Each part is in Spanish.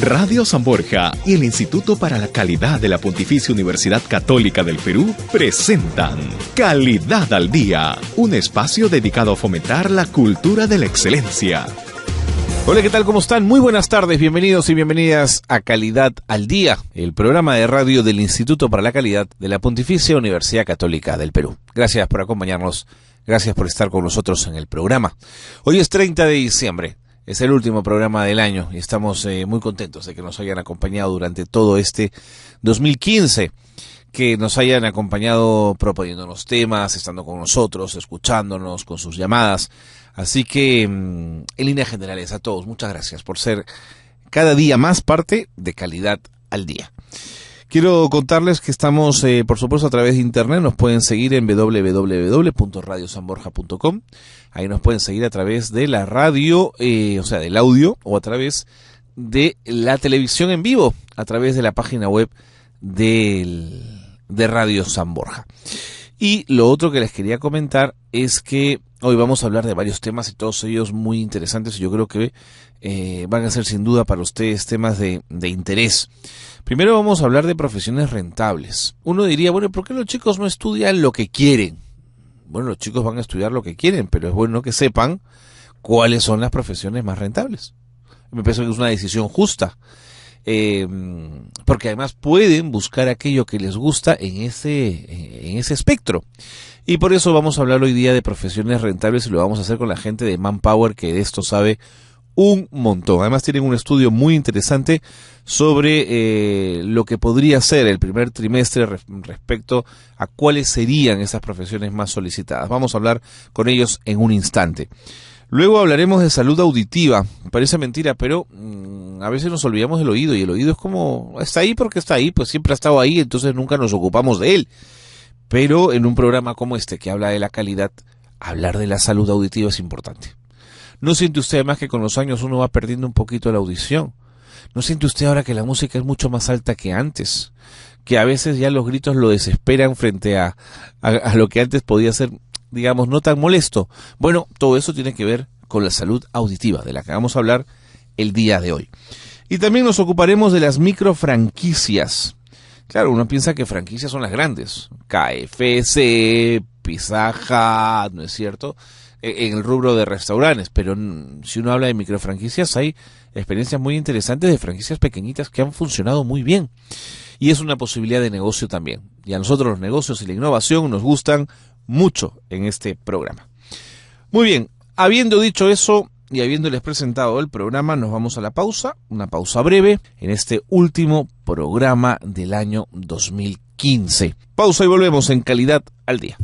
Radio San Borja y el Instituto para la Calidad de la Pontificia Universidad Católica del Perú presentan Calidad al Día, un espacio dedicado a fomentar la cultura de la excelencia. Hola, ¿qué tal? ¿Cómo están? Muy buenas tardes, bienvenidos y bienvenidas a Calidad al Día, el programa de radio del Instituto para la Calidad de la Pontificia Universidad Católica del Perú. Gracias por acompañarnos, gracias por estar con nosotros en el programa. Hoy es 30 de diciembre. Es el último programa del año y estamos muy contentos de que nos hayan acompañado durante todo este 2015, que nos hayan acompañado proponiéndonos temas, estando con nosotros, escuchándonos con sus llamadas. Así que, en líneas generales, a todos, muchas gracias por ser cada día más parte de Calidad al Día. Quiero contarles que estamos, por supuesto, a través de internet. Nos pueden seguir en www.radiosanborja.com. Ahí nos pueden seguir a través de la radio, o sea, del audio, o a través de la televisión en vivo, a través de la página web de Radio San Borja. Y lo otro que les quería comentar es que hoy vamos a hablar de varios temas y todos ellos muy interesantes, y yo creo que van a ser sin duda para ustedes temas de interés. Primero vamos a hablar de profesiones rentables. Uno diría, bueno, ¿por qué los chicos no estudian lo que quieren? Bueno, los chicos van a estudiar lo que quieren, pero es bueno que sepan cuáles son las profesiones más rentables. Me parece que es una decisión justa, porque además pueden buscar aquello que les gusta en ese espectro. Y por eso vamos a hablar hoy día de profesiones rentables y lo vamos a hacer con la gente de Manpower, que de esto sabe un montón. Además tienen un estudio muy interesante sobre lo que podría ser el primer trimestre respecto a cuáles serían esas profesiones más solicitadas. Vamos a hablar con ellos en un instante. Luego hablaremos de salud auditiva. Parece mentira, pero a veces nos olvidamos del oído, y el oído es como, está ahí porque está ahí, pues siempre ha estado ahí, entonces nunca nos ocupamos de él. Pero en un programa como este, que habla de la calidad, hablar de la salud auditiva es importante. ¿No siente usted además que con los años uno va perdiendo un poquito la audición? ¿No siente usted ahora que la música es mucho más alta que antes? Que a veces ya los gritos lo desesperan frente a lo que antes podía ser, digamos, no tan molesto. Bueno, todo eso tiene que ver con la salud auditiva, de la que vamos a hablar el día de hoy. Y también nos ocuparemos de las microfranquicias. Claro, uno piensa que franquicias son las grandes. KFC, Pizza Hut, ¿no es cierto?, en el rubro de restaurantes, pero si uno habla de microfranquicias, hay experiencias muy interesantes de franquicias pequeñitas que han funcionado muy bien, y es una posibilidad de negocio también, y a nosotros los negocios y la innovación nos gustan mucho en este programa. Muy bien, habiendo dicho eso y habiéndoles presentado el programa, nos vamos a la pausa, una pausa breve en este último programa del año 2015. Pausa y volvemos en Calidad al Día.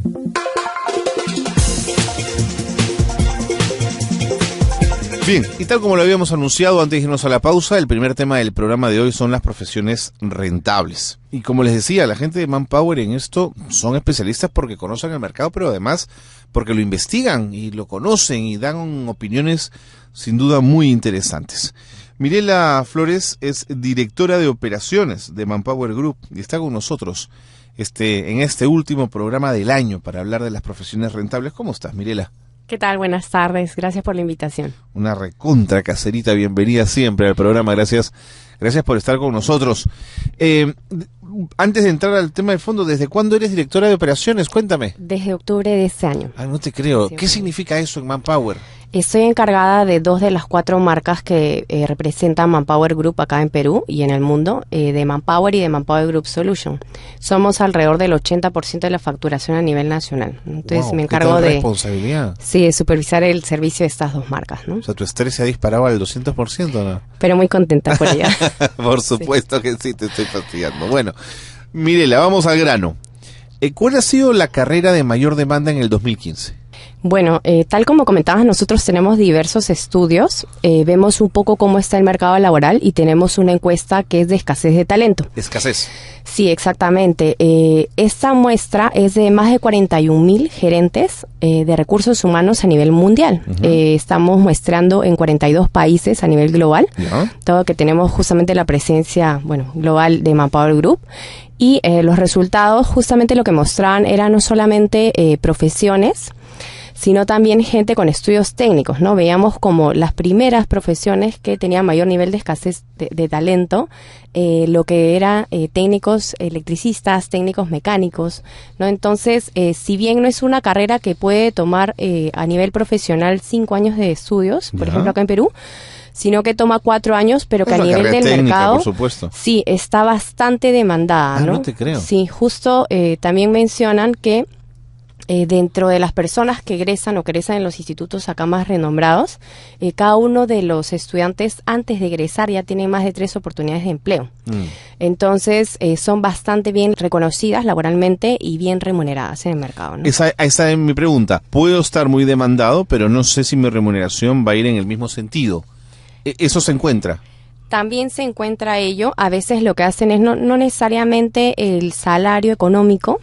Bien, y tal como lo habíamos anunciado antes de irnos a la pausa, el primer tema del programa de hoy son las profesiones rentables. Y como les decía, la gente de Manpower en esto son especialistas porque conocen el mercado, pero además porque lo investigan y lo conocen y dan opiniones sin duda muy interesantes. Mirela Flores es directora de operaciones de Manpower Group y está con nosotros en este último programa del año para hablar de las profesiones rentables. ¿Cómo estás, Mirela? ¿Qué tal? Buenas tardes. Gracias por la invitación. Una recontra caserita, bienvenida siempre al programa. Gracias por estar con nosotros. Antes de entrar al tema de fondo, ¿desde cuándo eres directora de operaciones? Cuéntame. Desde octubre de este año. No te creo. ¿Qué significa eso en Manpower? Estoy encargada de 2 de las 4 marcas que representan Manpower Group acá en Perú y en el mundo, de Manpower y de Manpower Group Solution. Somos alrededor del 80% de la facturación a nivel nacional. Entonces me encargo de responsabilidad. Sí, de supervisar el servicio de estas 2 marcas, ¿no? O sea, tu estrés se ha disparado al 200%, ¿no? Pero muy contenta por ella. Por supuesto sí. Que sí, te estoy fastidiando. Bueno, Mirela, vamos al grano. ¿Cuál ha sido la carrera de mayor demanda en el 2015? Bueno, tal como comentabas, nosotros tenemos diversos estudios, vemos un poco cómo está el mercado laboral y tenemos una encuesta que es de escasez de talento. ¿Escasez? Sí, exactamente. Esta muestra es de más de 41,000 gerentes de recursos humanos a nivel mundial. Uh-huh. Estamos muestrando en 42 países a nivel global, todo que tenemos justamente la presencia, global de Manpower Group. Y los resultados, justamente lo que mostraban era no solamente profesiones, sino también gente con estudios técnicos, ¿no? Veíamos como las primeras profesiones que tenían mayor nivel de escasez de talento, lo que era técnicos electricistas, técnicos mecánicos, ¿no? Entonces, si bien no es una carrera que puede tomar a nivel profesional 5 años de estudios, por ejemplo acá en Perú, sino que toma 4 años, pero que a nivel del técnica, mercado, por supuesto. sí, está bastante demandada, ¿no? No te creo. Sí, justo también mencionan que dentro de las personas que egresan o que egresan en los institutos acá más renombrados, cada uno de los estudiantes antes de egresar ya tiene más de 3 oportunidades de empleo. Entonces, son bastante bien reconocidas laboralmente y bien remuneradas en el mercado, ¿no? Esa es mi pregunta. Puedo estar muy demandado, pero no sé si mi remuneración va a ir en el mismo sentido. ¿Eso se encuentra? También se encuentra ello. A veces lo que hacen es no necesariamente el salario económico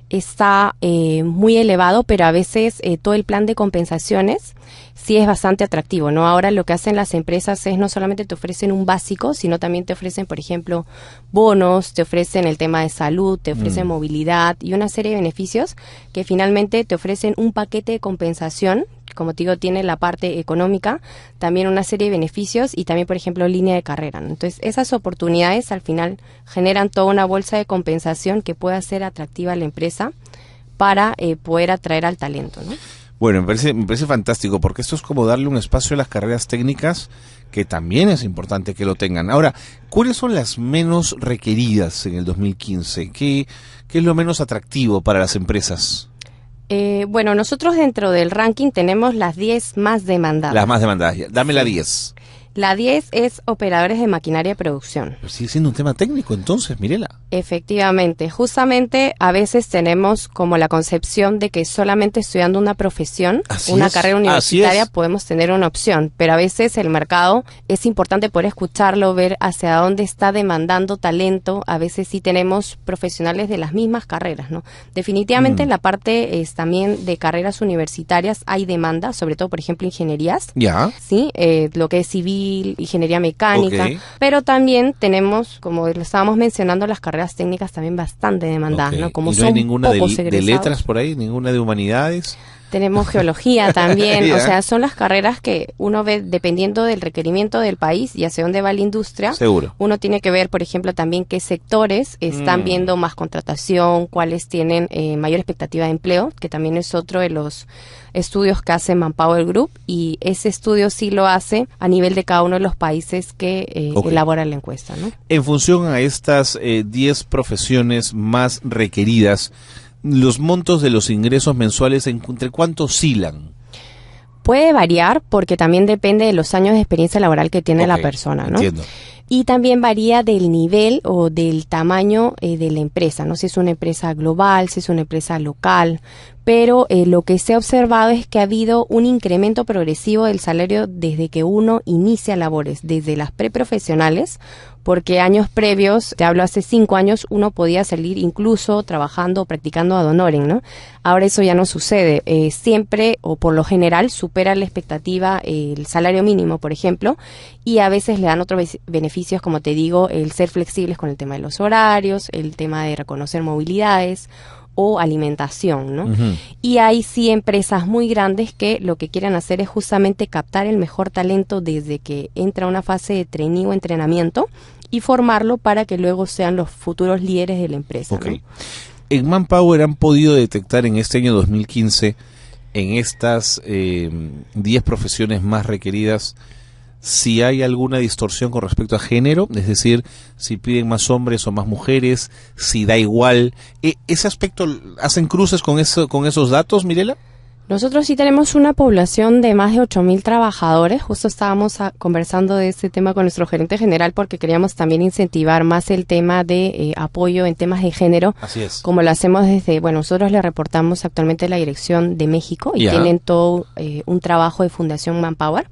está muy elevado, pero a veces todo el plan de compensaciones sí es bastante atractivo, ¿no? Ahora lo que hacen las empresas es no solamente te ofrecen un básico, sino también te ofrecen, por ejemplo, bonos, te ofrecen el tema de salud, te ofrecen movilidad y una serie de beneficios que finalmente te ofrecen un paquete de compensación. Como te digo, tiene la parte económica, también una serie de beneficios y también, por ejemplo, línea de carrera, ¿no? Entonces, esas oportunidades al final generan toda una bolsa de compensación que pueda ser atractiva a la empresa para poder atraer al talento, ¿no? Bueno, me parece fantástico, porque esto es como darle un espacio a las carreras técnicas, que también es importante que lo tengan. Ahora, ¿cuáles son las menos requeridas en el 2015? ¿Qué es lo menos atractivo para las empresas? Bueno, nosotros dentro del ranking tenemos las 10 más demandadas. Las más demandadas. Dame la 10. La 10 es operadores de maquinaria de producción. Pero sigue siendo un tema técnico entonces, Mirela. Efectivamente, justamente a veces tenemos como la concepción de que solamente estudiando una profesión, una carrera universitaria, podemos tener una opción, pero a veces el mercado es importante poder escucharlo, ver hacia dónde está demandando talento. A veces sí tenemos profesionales de las mismas carreras, ¿no? Definitivamente en la parte también de carreras universitarias hay demanda, sobre todo por ejemplo ingenierías, ¿sí? Lo que es civil, ingeniería mecánica, pero también tenemos, como lo estábamos mencionando, las carreras técnicas también bastante demandadas, ¿no? Como ¿Y no hay ninguna de letras por ahí? ¿Ninguna de humanidades? Tenemos geología también, o sea, son las carreras que uno ve dependiendo del requerimiento del país y hacia dónde va la industria. Seguro. Uno tiene que ver, por ejemplo, también qué sectores están viendo más contratación, cuáles tienen mayor expectativa de empleo, que también es otro de los estudios que hace Manpower Group, y ese estudio sí lo hace a nivel de cada uno de los países que elabora la encuesta, ¿no? En función a estas 10 profesiones más requeridas, los montos de los ingresos mensuales, ¿entre cuánto oscilan? Puede variar porque también depende de los años de experiencia laboral que tiene la persona, ¿no? Entiendo. Y también varía del nivel o del tamaño de la empresa, ¿no? Si es una empresa global, si es una empresa local, pero lo que se ha observado es que ha habido un incremento progresivo del salario desde que uno inicia labores, desde las preprofesionales, porque años previos, te hablo hace 5 años, uno podía salir incluso trabajando o practicando ad honorem, ¿no? Ahora eso ya no sucede. Siempre o por lo general supera la expectativa el salario mínimo, por ejemplo, y a veces le dan otros beneficios, como te digo, el ser flexibles con el tema de los horarios, el tema de reconocer movilidades o alimentación, ¿no? Y hay sí empresas muy grandes que lo que quieren hacer es justamente captar el mejor talento desde que entra a una fase de trainee o entrenamiento y formarlo para que luego sean los futuros líderes de la empresa, ¿no? En Manpower han podido detectar en este año 2015, en estas 10 profesiones más requeridas, si hay alguna distorsión con respecto a género, es decir, si piden más hombres o más mujeres, si da igual. ¿Ese aspecto hacen cruces con esos datos, Mirela? Nosotros sí tenemos una población de más de 8,000 trabajadores. Justo estábamos conversando de este tema con nuestro gerente general porque queríamos también incentivar más el tema de apoyo en temas de género. Así es. Como lo hacemos desde, nosotros le reportamos actualmente a la Dirección de México y tienen todo un trabajo de Fundación Manpower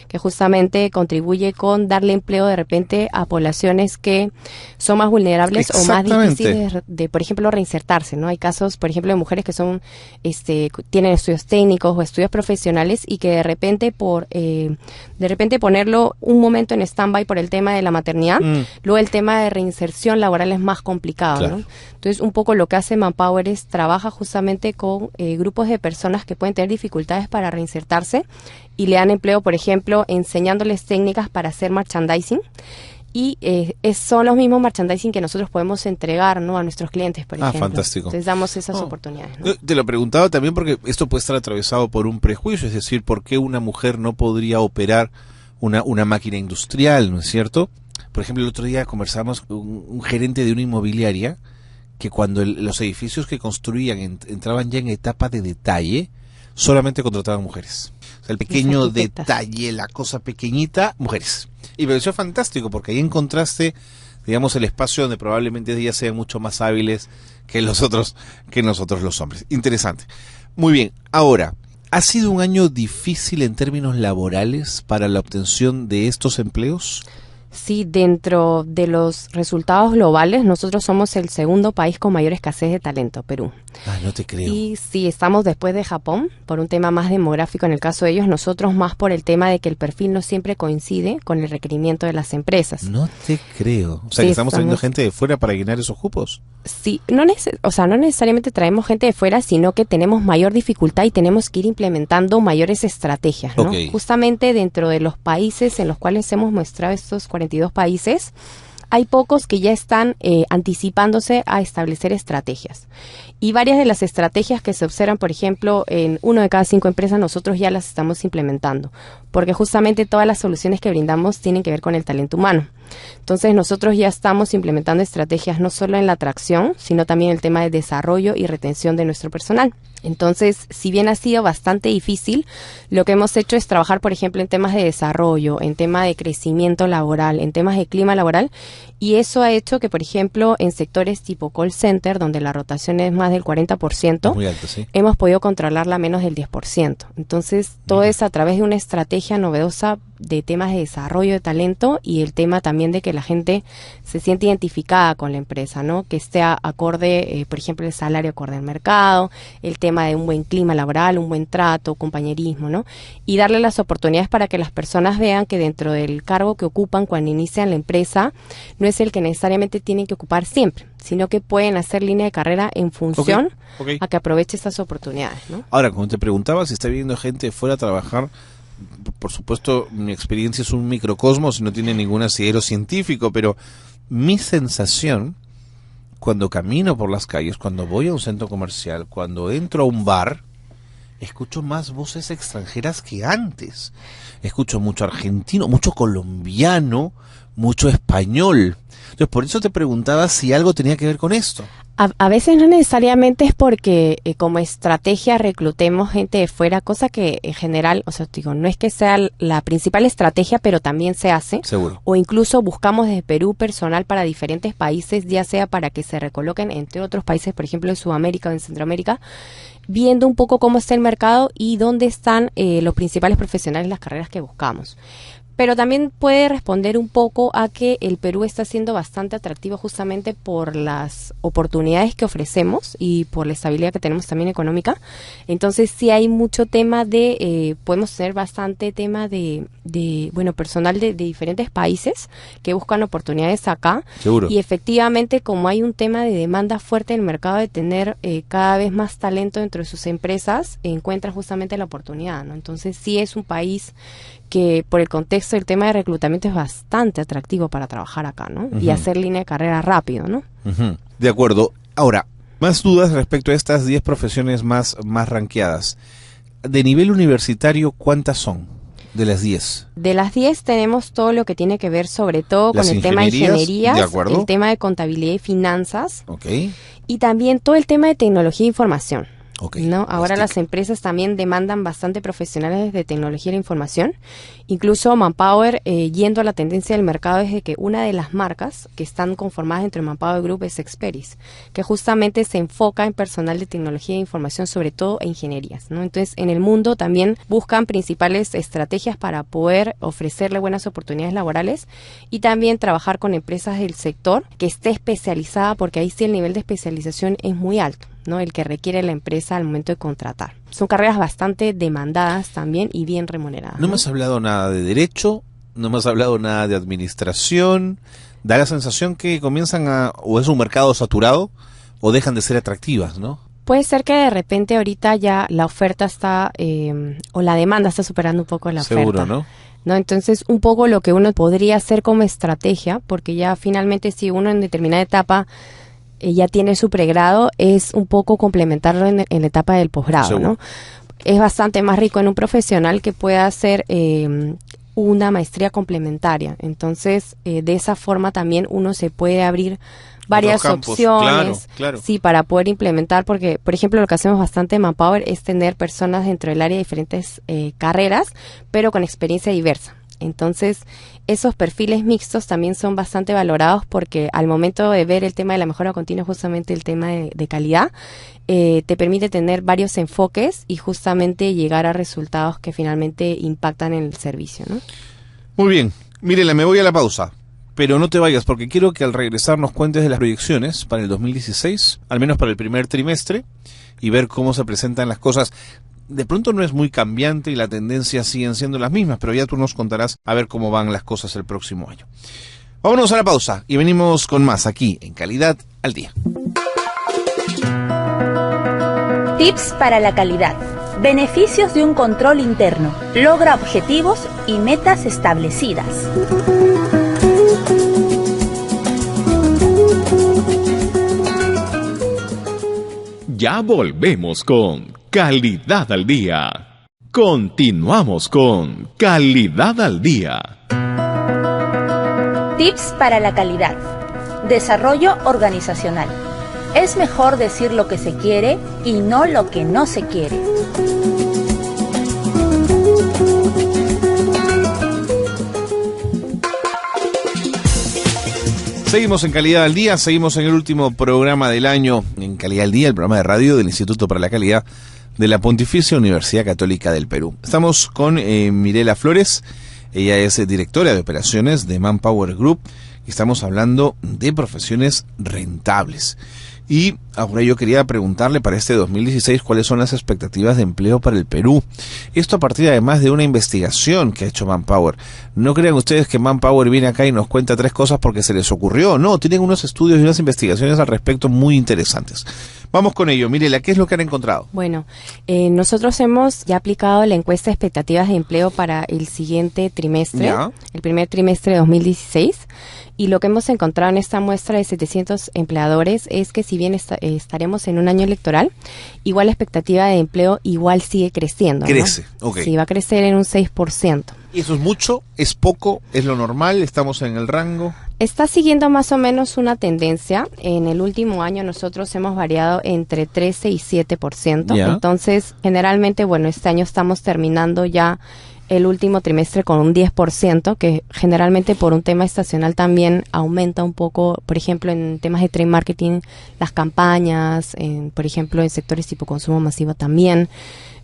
que justamente contribuye con darle empleo de repente a poblaciones que son más vulnerables o más difíciles de, por ejemplo, reinsertarse, ¿no? Hay casos, por ejemplo, de mujeres que son, tienen estudios técnicos o estudios profesionales y que de repente ponerlo un momento en stand-by por el tema de la maternidad, luego el tema de reinserción laboral es más complicado, Claro. ¿no? Entonces, un poco lo que hace Manpower es trabaja justamente con grupos de personas que pueden tener dificultades para reinsertarse y le dan empleo, por ejemplo, enseñándoles técnicas para hacer merchandising. Y son los mismos merchandising que nosotros podemos entregar, ¿no?, a nuestros clientes, por ejemplo. Fantástico. Entonces damos esas oportunidades, ¿no? Te lo preguntaba también porque esto puede estar atravesado por un prejuicio, es decir, ¿por qué una mujer no podría operar una máquina industrial, no es cierto? Por ejemplo, el otro día conversamos con un gerente de una inmobiliaria que cuando los edificios que construían entraban ya en etapa de detalle, solamente contrataban mujeres. O sea, el pequeño arquitectas. detalle, la cosa pequeñita, mujeres. Y me pareció fantástico porque ahí encontraste, digamos, el espacio donde probablemente ellas sean mucho más hábiles que nosotros los hombres. Interesante. Muy bien. Ahora, ¿ha sido un año difícil en términos laborales para la obtención de estos empleos? Sí, dentro de los resultados globales, nosotros somos el segundo país con mayor escasez de talento, Perú. Ah, no te creo. Y sí, estamos después de Japón, por un tema más demográfico en el caso de ellos, nosotros más por el tema de que el perfil no siempre coincide con el requerimiento de las empresas. No te creo. O sea, Sí, que estamos trayendo gente de fuera para llenar esos cupos. Sí, no necesariamente traemos gente de fuera, sino que tenemos mayor dificultad y tenemos que ir implementando mayores estrategias, ¿no? Ok. Justamente dentro de los países en los cuales hemos mostrado estos 42 países, hay pocos que ya están anticipándose a establecer estrategias. Y varias de las estrategias que se observan, por ejemplo, en 1 de cada 5 empresas, nosotros ya las estamos implementando, porque justamente todas las soluciones que brindamos tienen que ver con el talento humano. Entonces, nosotros ya estamos implementando estrategias no solo en la atracción, sino también el tema de desarrollo y retención de nuestro personal. Entonces, si bien ha sido bastante difícil, lo que hemos hecho es trabajar, por ejemplo, en temas de desarrollo, en temas de crecimiento laboral, en temas de clima laboral, y eso ha hecho que, por ejemplo, en sectores tipo call center, donde la rotación es más del 40%, Es muy alto, sí. hemos podido controlarla menos del 10%. Entonces, todo es a través de una estrategia novedosa de temas de desarrollo de talento y el tema también de que la gente se siente identificada con la empresa, ¿no? Que esté acorde, por ejemplo, el salario acorde al mercado, el tema de un buen clima laboral, un buen trato, compañerismo, ¿no? Y darle las oportunidades para que las personas vean que dentro del cargo que ocupan cuando inician la empresa no es el que necesariamente tienen que ocupar siempre, sino que pueden hacer línea de carrera en función Ok. a que aproveche estas oportunidades, ¿no? Ahora, como te preguntaba si está viendo gente fuera a trabajar, por supuesto mi experiencia es un microcosmos y no tiene ningún asidero científico, pero mi sensación cuando camino por las calles, cuando voy a un centro comercial, cuando entro a un bar, escucho más voces extranjeras que antes. Escucho mucho argentino, mucho colombiano, mucho español. Entonces, por eso te preguntaba si algo tenía que ver con esto. A veces no necesariamente es porque como estrategia reclutemos gente de fuera, cosa que en general, o sea, digo, no es que sea la principal estrategia, pero también se hace. Seguro. O incluso buscamos desde Perú personal para diferentes países, ya sea para que se recoloquen entre otros países, por ejemplo, en Sudamérica o en Centroamérica, viendo un poco cómo está el mercado y dónde están los principales profesionales, las carreras que buscamos. Pero también puede responder un poco a que el Perú está siendo bastante atractivo justamente por las oportunidades que ofrecemos y por la estabilidad que tenemos también económica. Entonces sí hay mucho tema podemos tener bastante tema de personal de diferentes países que buscan oportunidades acá. Seguro. Y efectivamente, como hay un tema de demanda fuerte en el mercado de tener cada vez más talento dentro de sus empresas, encuentran justamente la oportunidad, ¿no? Entonces sí es un país que por el contexto del tema de reclutamiento es bastante atractivo para trabajar acá, ¿no? Y hacer línea de carrera rápido, ¿no? Ujú. De acuerdo. Ahora, más dudas respecto a estas 10 profesiones más ranqueadas. De nivel universitario, ¿cuántas son de las 10? De las 10 tenemos todo lo que tiene que ver sobre todo con Las el tema de ingenierías, de acuerdo. el tema de contabilidad y finanzas Ok. y también todo el tema de tecnología e información. Ok. ¿No? Ahora Las las empresas también demandan bastante profesionales de tecnología y la información. Incluso Manpower, yendo a la tendencia del mercado, es de que una de las marcas que están conformadas dentro de Manpower Group es Experis, que justamente se enfoca en personal de tecnología e información, sobre todo en ingenierías, ¿no? Entonces, en el mundo también buscan principales estrategias para poder ofrecerle buenas oportunidades laborales y también trabajar con empresas del sector que esté especializada, porque ahí sí el nivel de especialización es muy alto. ¿no? El que requiere la empresa al momento de contratar. Son carreras bastante demandadas también y bien remuneradas. No me has hablado nada de derecho, no me has hablado nada de administración. Da la sensación que comienzan o es un mercado saturado o dejan de ser atractivas, ¿no? Puede ser que de repente ahorita ya la oferta está, o la demanda está superando un poco la Seguro, oferta. ¿no? Entonces, un poco lo que uno podría hacer como estrategia, porque ya finalmente si uno en determinada etapa ya tiene su pregrado, es un poco complementarlo en la etapa del posgrado, Seguro. ¿no? Es bastante más rico en un profesional que pueda hacer una maestría complementaria. Entonces, de esa forma también uno se puede abrir varias campos, opciones, claro. sí, para poder implementar, porque, por ejemplo, lo que hacemos bastante en Manpower es tener personas dentro del área de diferentes carreras, pero con experiencia diversa. Entonces, esos perfiles mixtos también son bastante valorados porque al momento de ver el tema de la mejora continua, justamente el tema de calidad, te permite tener varios enfoques y justamente llegar a resultados que finalmente impactan en el servicio, ¿no? Muy bien, Mirela, me voy a la pausa, pero no te vayas porque quiero que al regresar nos cuentes de las proyecciones para el 2016, al menos para el primer trimestre, y ver cómo se presentan las cosas. De pronto no es muy cambiante y la tendencia siguen siendo las mismas, pero ya tú nos contarás a ver cómo van las cosas el próximo año. Vámonos a la pausa y venimos con más aquí en Calidad al Día. Tips para la calidad. Beneficios de un control interno. Logra objetivos y metas establecidas. Ya volvemos con Calidad al Día. Continuamos con Calidad al Día. Tips para la calidad. Desarrollo organizacional. Es mejor decir lo que se quiere y no lo que no se quiere. Seguimos en Calidad al Día, seguimos en el último programa del año en Calidad al Día, el programa de radio del Instituto para la Calidad de la Pontificia Universidad Católica del Perú. Estamos con Mirela Flores, ella es directora de operaciones de Manpower Group y estamos hablando de profesiones rentables. Y ahora yo quería preguntarle para este 2016 cuáles son las expectativas de empleo para el Perú. Esto a partir además de una investigación que ha hecho Manpower. No crean ustedes que Manpower viene acá y nos cuenta 3 cosas porque se les ocurrió. No, tienen unos estudios y unas investigaciones al respecto muy interesantes. Vamos con ello. Mirela, ¿qué es lo que han encontrado? Bueno, nosotros hemos ya aplicado la encuesta de expectativas de empleo para el siguiente trimestre, ¿Ya? el primer trimestre de 2016. Y lo que hemos encontrado en esta muestra de 700 empleadores es que si bien estaremos en un año electoral, igual la expectativa de empleo igual sigue creciendo, ¿no? Crece, ok. Sí, va a crecer en un 6%. ¿Y eso es mucho? ¿Es poco? ¿Es lo normal? ¿Estamos en el rango? Está siguiendo más o menos una tendencia. En el último año nosotros hemos variado entre 13 y 7%. Ya. Entonces, generalmente, bueno, este año estamos terminando ya el último trimestre con un 10%, que generalmente por un tema estacional también aumenta un poco, por ejemplo, en temas de trade marketing, las campañas, por ejemplo, en sectores tipo consumo masivo también.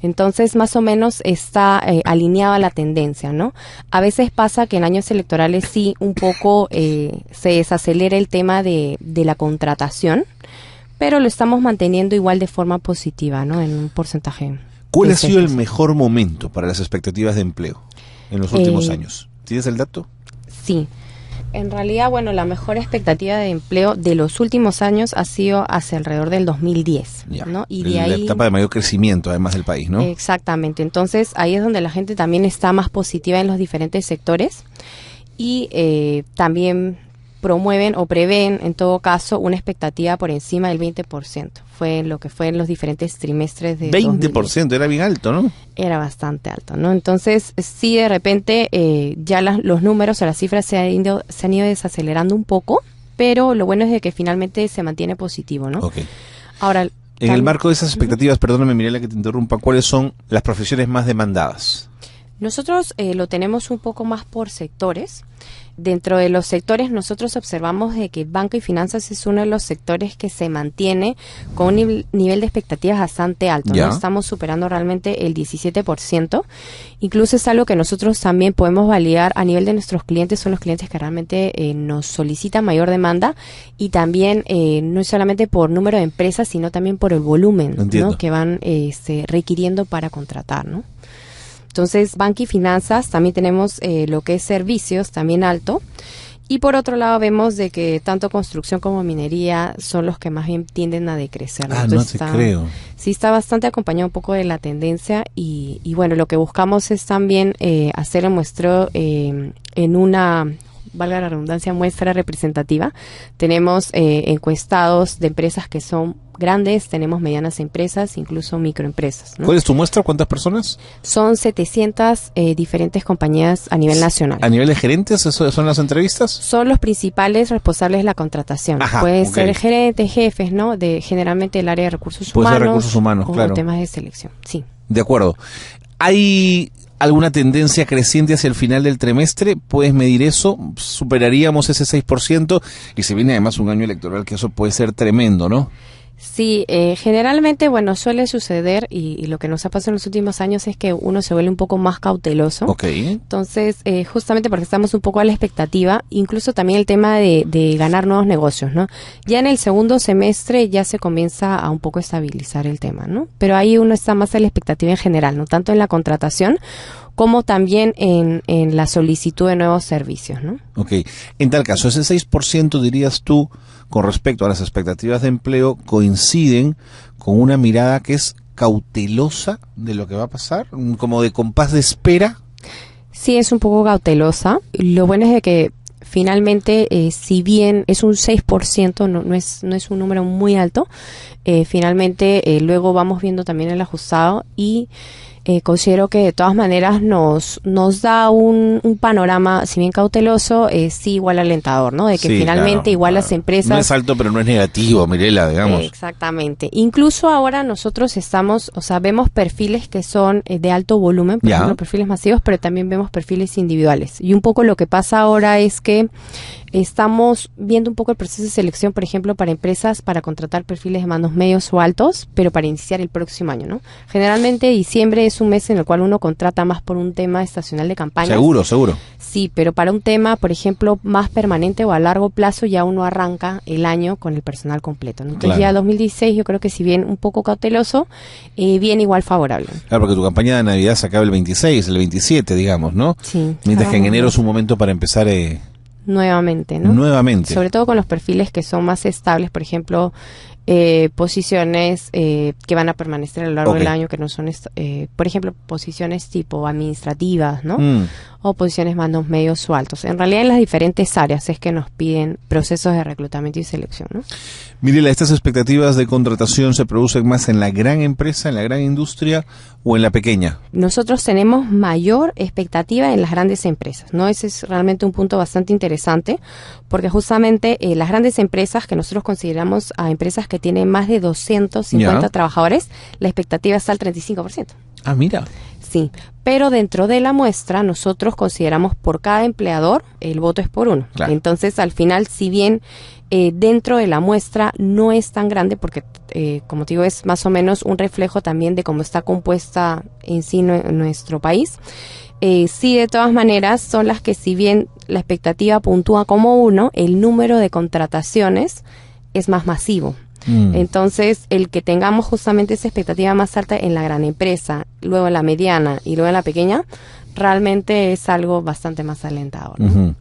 Entonces, más o menos está alineada la tendencia, ¿no? A veces pasa que en años electorales sí un poco se desacelera el tema de la contratación, pero lo estamos manteniendo igual de forma positiva, ¿no? En un porcentaje. ¿Cuál ha de sido el 6%. mejor momento para las expectativas de empleo en los últimos años? ¿Tienes el dato? Sí. En realidad, bueno, la mejor expectativa de empleo de los últimos años ha sido hacia alrededor del 2010, Ya. ¿no? Y de La ahí etapa de mayor crecimiento, además del país, ¿no? Exactamente. Entonces, ahí es donde la gente también está más positiva en los diferentes sectores y también promueven o prevén, en todo caso, una expectativa por encima del 20%. Fue lo que fue en los diferentes trimestres de 20%, era bien alto, ¿no? era bastante alto, ¿no? Entonces, sí, de repente, ya los números o las cifras se han ido desacelerando un poco, pero lo bueno es de que finalmente se mantiene positivo, ¿no? Ok. Ahora, En el marco de esas expectativas, perdóname Mirela que te interrumpa, ¿cuáles son las profesiones más demandadas? Nosotros lo tenemos un poco más por sectores. Dentro de los sectores nosotros observamos de que banca y finanzas es uno de los sectores que se mantiene con un nivel de expectativas bastante alto, ¿no? Estamos superando realmente el 17%. Incluso es algo que nosotros también podemos validar a nivel de nuestros clientes, son los clientes que realmente nos solicitan mayor demanda y también no es solamente por número de empresas, sino también por el volumen, ¿no?, que van requiriendo para contratar, ¿no? Entonces, banca y finanzas, también tenemos lo que es servicios, también alto. Y por otro lado vemos de que tanto construcción como minería son los que más bien tienden a decrecer, ¿no? Entonces, no te creo. Sí, está bastante acompañado un poco de la tendencia y bueno, lo que buscamos es también hacer el muestreo en una, valga la redundancia, muestra representativa. Tenemos encuestados de empresas que son grandes, tenemos medianas empresas, incluso microempresas, ¿no? ¿Cuál es tu muestra? ¿Cuántas personas? Son 700 diferentes compañías a nivel nacional. ¿A nivel de gerentes eso son las entrevistas? Son los principales responsables de la contratación. Ajá, pueden ser gerentes, jefes, ¿no? De generalmente el área de recursos humanos. Puede ser recursos humanos, o claro. temas de selección, sí. De acuerdo. ¿Hay alguna tendencia creciente hacia el final del trimestre? ¿Puedes medir eso? ¿Superaríamos ese 6%? Y se viene además un año electoral que eso puede ser tremendo, ¿no? Sí, generalmente, bueno, suele suceder y lo que nos ha pasado en los últimos años es que uno se vuelve un poco más cauteloso. Ok. Entonces, justamente porque estamos un poco a la expectativa, incluso también el tema de ganar nuevos negocios, ¿no? Ya en el segundo semestre ya se comienza a un poco estabilizar el tema, ¿no? Pero ahí uno está más a la expectativa en general, ¿no? Tanto en la contratación como también en la solicitud de nuevos servicios, ¿no? Ok. En tal caso, ese 6%, dirías tú, con respecto a las expectativas de empleo, coinciden con una mirada que es cautelosa de lo que va a pasar, como de compás de espera. Sí, es un poco cautelosa. Lo bueno es de que finalmente, si bien es un 6%, no es un número muy alto, finalmente luego vamos viendo también el ajustado y considero que de todas maneras nos da un panorama, si bien cauteloso, sí igual alentador, ¿no? De que sí, finalmente claro, igual claro. las empresas... No es alto, pero no es negativo, Mirela, digamos. Exactamente. Incluso ahora nosotros vemos perfiles que son de alto volumen, por ejemplo, perfiles masivos, pero también vemos perfiles individuales. Y un poco lo que pasa ahora es que estamos viendo un poco el proceso de selección, por ejemplo, para empresas para contratar perfiles de mandos medios o altos, pero para iniciar el próximo año, ¿no? Generalmente diciembre es un mes en el cual uno contrata más por un tema estacional de campaña. Seguro. Sí, pero para un tema, por ejemplo, más permanente o a largo plazo, ya uno arranca el año con el personal completo, ¿no? Entonces ya 2016 yo creo que si bien un poco cauteloso, bien igual favorable. Claro, porque tu campaña de Navidad se acaba el 26, el 27, digamos, ¿no? Sí. Mientras que en enero es un momento para empezar... nuevamente, ¿no? Nuevamente. Sobre todo con los perfiles que son más estables, por ejemplo, posiciones que van a permanecer a lo largo del año, que no son, por ejemplo, posiciones tipo administrativas, ¿no? O posiciones mandos medios o altos. En realidad en las diferentes áreas es que nos piden procesos de reclutamiento y selección, ¿no? Mirela, ¿estas expectativas de contratación se producen más en la gran empresa, en la gran industria o en la pequeña? Nosotros tenemos mayor expectativa en las grandes empresas, ¿no? Ese es realmente un punto bastante interesante, porque justamente las grandes empresas, que nosotros consideramos a empresas que tienen más de 250 trabajadores, la expectativa está al 35%. Ah, mira. Sí, pero dentro de la muestra nosotros consideramos por cada empleador el voto es por uno. Claro. Entonces, al final, si bien dentro de la muestra no es tan grande, porque como te digo, es más o menos un reflejo también de cómo está compuesta en sí nuestro país, sí, de todas maneras, son las que, si bien la expectativa puntúa como uno, el número de contrataciones es más masivo. Entonces, el que tengamos justamente esa expectativa más alta en la gran empresa, luego en la mediana y luego en la pequeña, realmente es algo bastante más alentador, ¿no?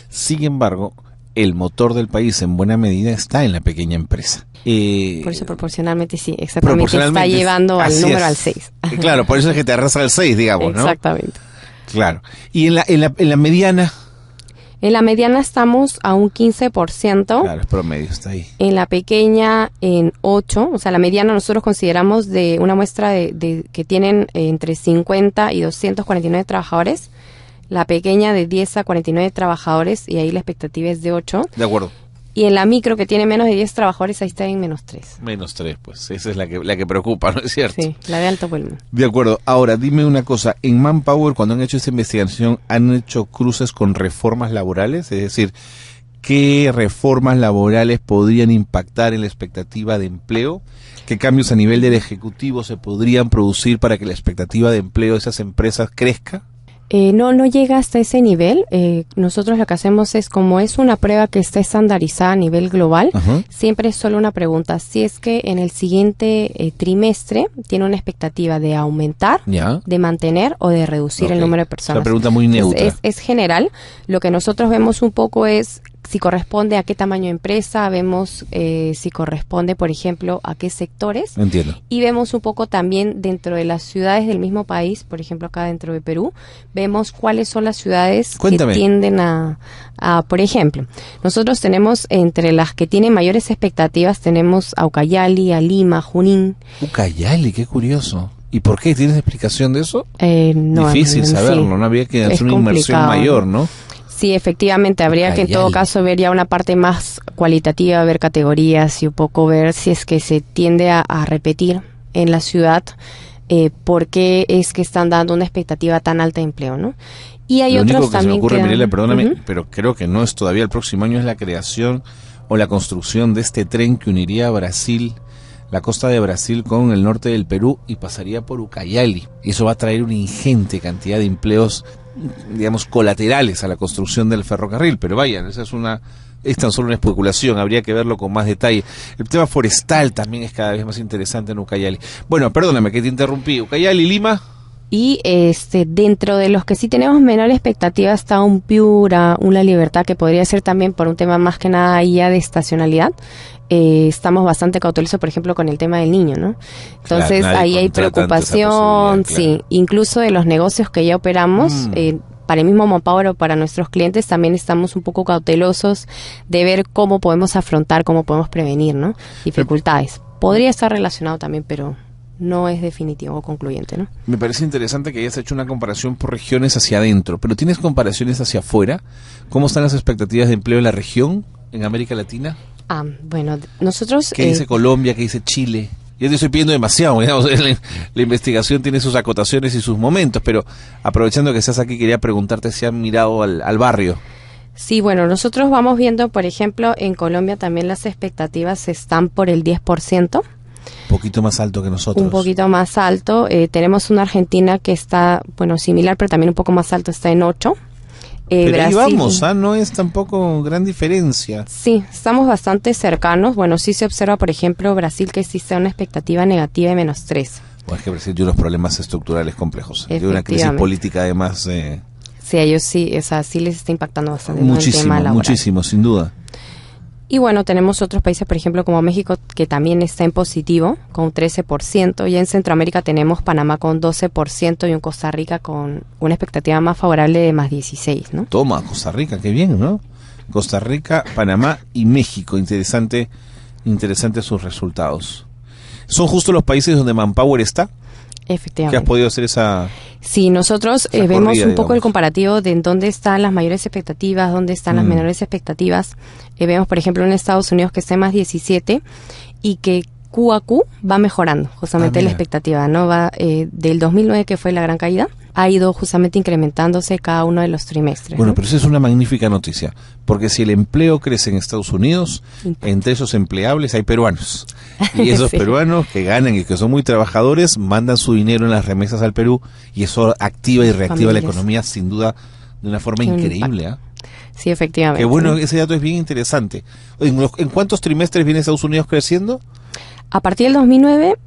Sin embargo, el motor del país en buena medida está en la pequeña empresa. Por eso proporcionalmente sí, exactamente, está llevando al número al 6. Claro, por eso es que te arrasa al 6, digamos, ¿no? Exactamente. Claro. ¿Y en la mediana? En la mediana estamos a un 15%. Claro, es promedio, está ahí. En la pequeña en 8%. O sea, la mediana nosotros consideramos de una muestra de que tienen entre 50 y 249 trabajadores. La pequeña de 10 a 49 trabajadores, y ahí la expectativa es de 8. De acuerdo. Y en la micro, que tiene menos de 10 trabajadores, ahí está en -3. -3, pues esa es la que preocupa, ¿no es cierto? Sí, la de alto volumen. De acuerdo. Ahora, dime una cosa. En Manpower, cuando han hecho esta investigación, ¿han hecho cruces con reformas laborales? Es decir, ¿qué reformas laborales podrían impactar en la expectativa de empleo? ¿Qué cambios a nivel del Ejecutivo se podrían producir para que la expectativa de empleo de esas empresas crezca? No llega hasta ese nivel. Nosotros lo que hacemos es, como es una prueba que está estandarizada a nivel global, siempre es solo una pregunta. Si es que en el siguiente trimestre tiene una expectativa de aumentar, de mantener o de reducir el número de personas. Es una pregunta muy neutra. Es general. Lo que nosotros vemos un poco es si corresponde a qué tamaño de empresa, vemos si corresponde, por ejemplo, a qué sectores. Entiendo. Y vemos un poco también dentro de las ciudades del mismo país, por ejemplo, acá dentro de Perú, vemos cuáles son las ciudades que tienden a, por ejemplo, nosotros tenemos entre las que tienen mayores expectativas, tenemos a Ucayali, a Lima, Junín. Ucayali, qué curioso. ¿Y por qué? ¿Tienes explicación de eso? No. Difícil saberlo, sí, no había que hacer una inversión mayor, ¿no? Sí, efectivamente, habría que en todo caso ver ya una parte más cualitativa, ver categorías y un poco ver si es que se tiende a repetir en la ciudad, por qué es que están dando una expectativa tan alta de empleo, ¿no? Y hay otros también. Lo único que se me ocurre, Mirela, perdóname, pero creo que no es todavía el próximo año, es la creación o la construcción de este tren que uniría a Brasil, la costa de Brasil con el norte del Perú y pasaría por Ucayali. Y eso va a traer una ingente cantidad de empleos, digamos, colaterales a la construcción del ferrocarril, pero vaya, esa es tan solo una especulación, habría que verlo con más detalle. El tema forestal también es cada vez más interesante en Ucayali. Bueno, perdóname que te interrumpí. Ucayali, Lima. Y dentro de los que sí tenemos menor expectativa está un Piura, una Libertad, que podría ser también por un tema más que nada ya de estacionalidad. Estamos bastante cautelosos, por ejemplo, con el tema del niño, ¿no? Entonces, ahí hay preocupación, sí, incluso de los negocios que ya operamos, para el mismo Manpower o para nuestros clientes también estamos un poco cautelosos de ver cómo podemos afrontar, cómo podemos prevenir, ¿no? Dificultades. Podría estar relacionado también, pero no es definitivo o concluyente, ¿no? Me parece interesante que hayas hecho una comparación por regiones hacia adentro, pero ¿tienes comparaciones hacia afuera? ¿Cómo están las expectativas de empleo en la región, en América Latina? Bueno, nosotros... ¿Qué dice Colombia? ¿Qué dice Chile? Yo te estoy pidiendo demasiado, digamos, la investigación tiene sus acotaciones y sus momentos, pero aprovechando que estás aquí, quería preguntarte si han mirado al barrio. Sí, bueno, nosotros vamos viendo, por ejemplo, en Colombia también las expectativas están por el 10%. Un poquito más alto que nosotros. Un poquito más alto. Tenemos una Argentina que está, bueno, similar, pero también un poco más alto, está en 8%. Pero Brasil, ahí vamos, no es tampoco gran diferencia. Sí, estamos bastante cercanos. Bueno, sí se observa, por ejemplo, Brasil, que existe una expectativa negativa de -3. Bueno, es que Brasil tiene unos problemas estructurales complejos. Tiene una crisis política además. Sí, a ellos sí, o sea, sí les está impactando bastante. Muchísimo, el tema laboral. muchísimo, sin duda. Y bueno, tenemos otros países, por ejemplo, como México, que también está en positivo, con 13%. Y en Centroamérica tenemos Panamá con 12% y un Costa Rica con una expectativa más favorable de +16, ¿no? Toma, Costa Rica, qué bien, ¿no? Costa Rica, Panamá y México. Interesante sus resultados. ¿Son justo los países donde Manpower está? Efectivamente. ¿Qué has podido hacer esa...? Sí, nosotros vemos un poco el comparativo de en dónde están las mayores expectativas, dónde están las menores expectativas. Vemos, por ejemplo, en Estados Unidos que está en +17 y que Q a Q va mejorando justamente la expectativa, ¿no? Va del 2009, que fue la gran caída, ha ido justamente incrementándose cada uno de los trimestres. Bueno, ¿no? pero eso es una magnífica noticia, porque si el empleo crece en Estados Unidos, entre esos empleables hay peruanos. Y esos peruanos que ganan y que son muy trabajadores, mandan su dinero en las remesas al Perú, y eso activa y reactiva la economía, sin duda, de una forma increíble. Sí, efectivamente. Qué bueno, ese dato es bien interesante. ¿En cuántos trimestres viene Estados Unidos creciendo? A partir del 2009,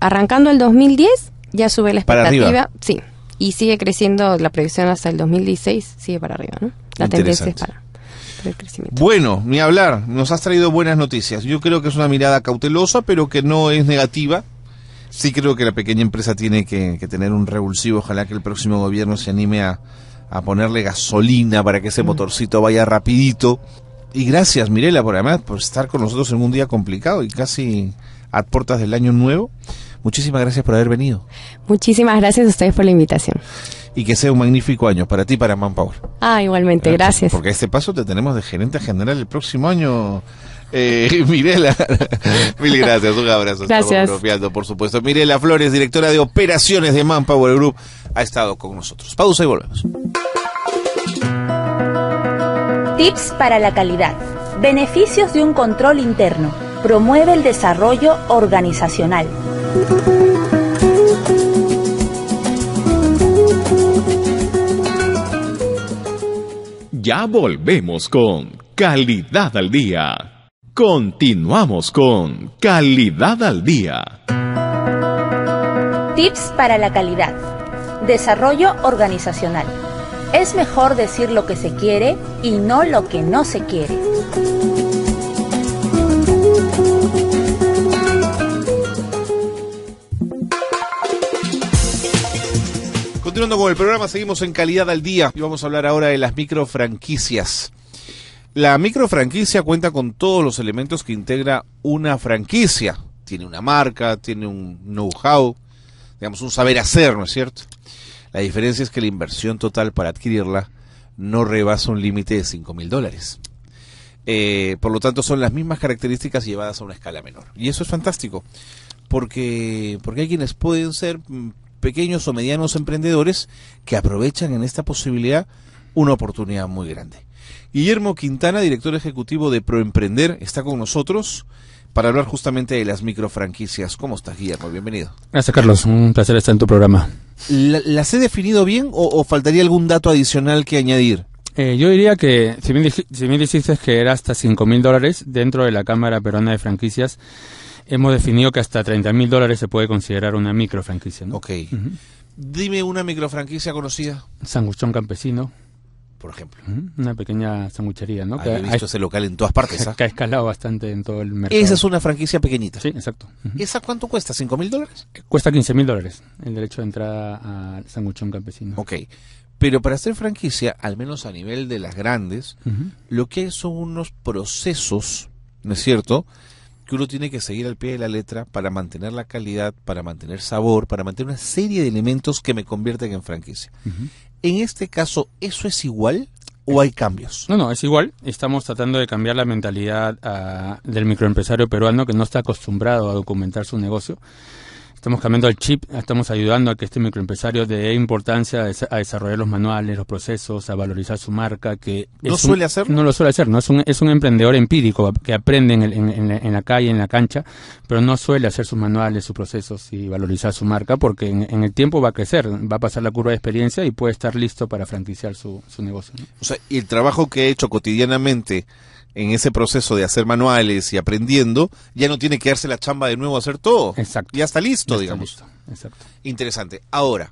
arrancando el 2010, ya sube la expectativa. Sí, y sigue creciendo la previsión hasta el 2016, sigue para arriba, ¿no? La tendencia es para el crecimiento. Bueno, ni hablar, nos has traído buenas noticias. Yo creo que es una mirada cautelosa, pero que no es negativa. Sí creo que la pequeña empresa tiene que tener un revulsivo. Ojalá que el próximo gobierno se anime a ponerle gasolina para que ese motorcito vaya rapidito. Y gracias, Mirela, por estar con nosotros en un día complicado y casi a puertas del año nuevo. muchísimas gracias por haber venido. Muchísimas gracias a ustedes por la invitación. Y que sea un magnífico año para ti y para Manpower. Igualmente, gracias. Porque a este paso te tenemos de gerente general el próximo año. Mirela, mil gracias, un abrazo. Gracias. Estamos bromeando, por supuesto. Mirela Flores, directora de operaciones de Manpower Group, ha estado con nosotros. Pausa y volvemos. Tips para la calidad. Beneficios de un control interno. Promueve el desarrollo organizacional. Ya volvemos con Calidad al Día. Continuamos con Calidad al Día. Tips para la calidad. Desarrollo organizacional. Es mejor decir lo que se quiere y no lo que no se quiere. Continuando con el programa, seguimos en Calidad al Día y vamos a hablar ahora de las microfranquicias. La microfranquicia cuenta con todos los elementos que integra una franquicia. Tiene una marca, tiene un know-how, digamos un saber hacer, ¿no es cierto? La diferencia es que la inversión total para adquirirla no rebasa un límite de $5,000. Por lo tanto, son las mismas características llevadas a una escala menor. Y eso es fantástico, porque hay quienes pueden ser pequeños o medianos emprendedores que aprovechan en esta posibilidad una oportunidad muy grande. Guillermo Quintana, director ejecutivo de Proemprender, está con nosotros para hablar justamente de las microfranquicias. ¿Cómo estás, Guillermo? Bienvenido. Gracias, Carlos. Un placer estar en tu programa. ¿Las he definido bien o faltaría algún dato adicional que añadir? Yo diría que, si bien dijiste que era hasta $5,000, dentro de la Cámara Peruana de Franquicias, hemos definido que hasta $30,000 se puede considerar una microfranquicia, ¿no? Ok. Dime una microfranquicia conocida. Sanguchón Campesino. Por ejemplo. Una pequeña sanguchería, ¿no? He visto ese local en todas partes. Que ha escalado bastante en todo el mercado. Esa es una franquicia pequeñita. Sí, exacto. ¿Esa cuánto cuesta? ¿$5,000? Cuesta $15,000 el derecho de entrada al Sanguchón Campesino. Ok. Pero para hacer franquicia, al menos a nivel de las grandes, lo que hay son unos procesos, ¿no es cierto?, que uno tiene que seguir al pie de la letra para mantener la calidad, para mantener sabor, para mantener una serie de elementos que me convierten en franquicia. En este caso, ¿eso es igual o hay cambios? No, es igual. Estamos tratando de cambiar la mentalidad del microempresario peruano que no está acostumbrado a documentar su negocio. Estamos cambiando el chip, estamos ayudando a que este microempresario dé importancia a desarrollar los manuales, los procesos, a valorizar su marca. Que ¿No suele hacerlo? No lo suele hacer, no es un emprendedor empírico que aprende en la calle, en la cancha, pero no suele hacer sus manuales, sus procesos y valorizar su marca porque en el tiempo va a crecer, va a pasar la curva de experiencia y puede estar listo para franquiciar su negocio, ¿no? O sea, y el trabajo que he hecho cotidianamente en ese proceso de hacer manuales y aprendiendo, ya no tiene que darse la chamba de nuevo a hacer todo. Exacto. Ya está listo, Ya está digamos. listo. Exacto. Interesante. Ahora,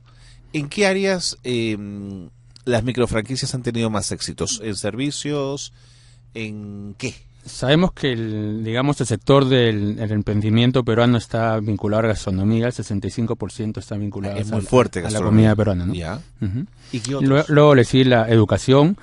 ¿en qué áreas las microfranquicias han tenido más éxitos? ¿En servicios? ¿En qué? Sabemos que el sector del emprendimiento peruano está vinculado a la gastronomía, el 65% está vinculado es muy fuerte a la comida peruana, ¿no? Ya. ¿Y qué otros? Luego le sigue la educación,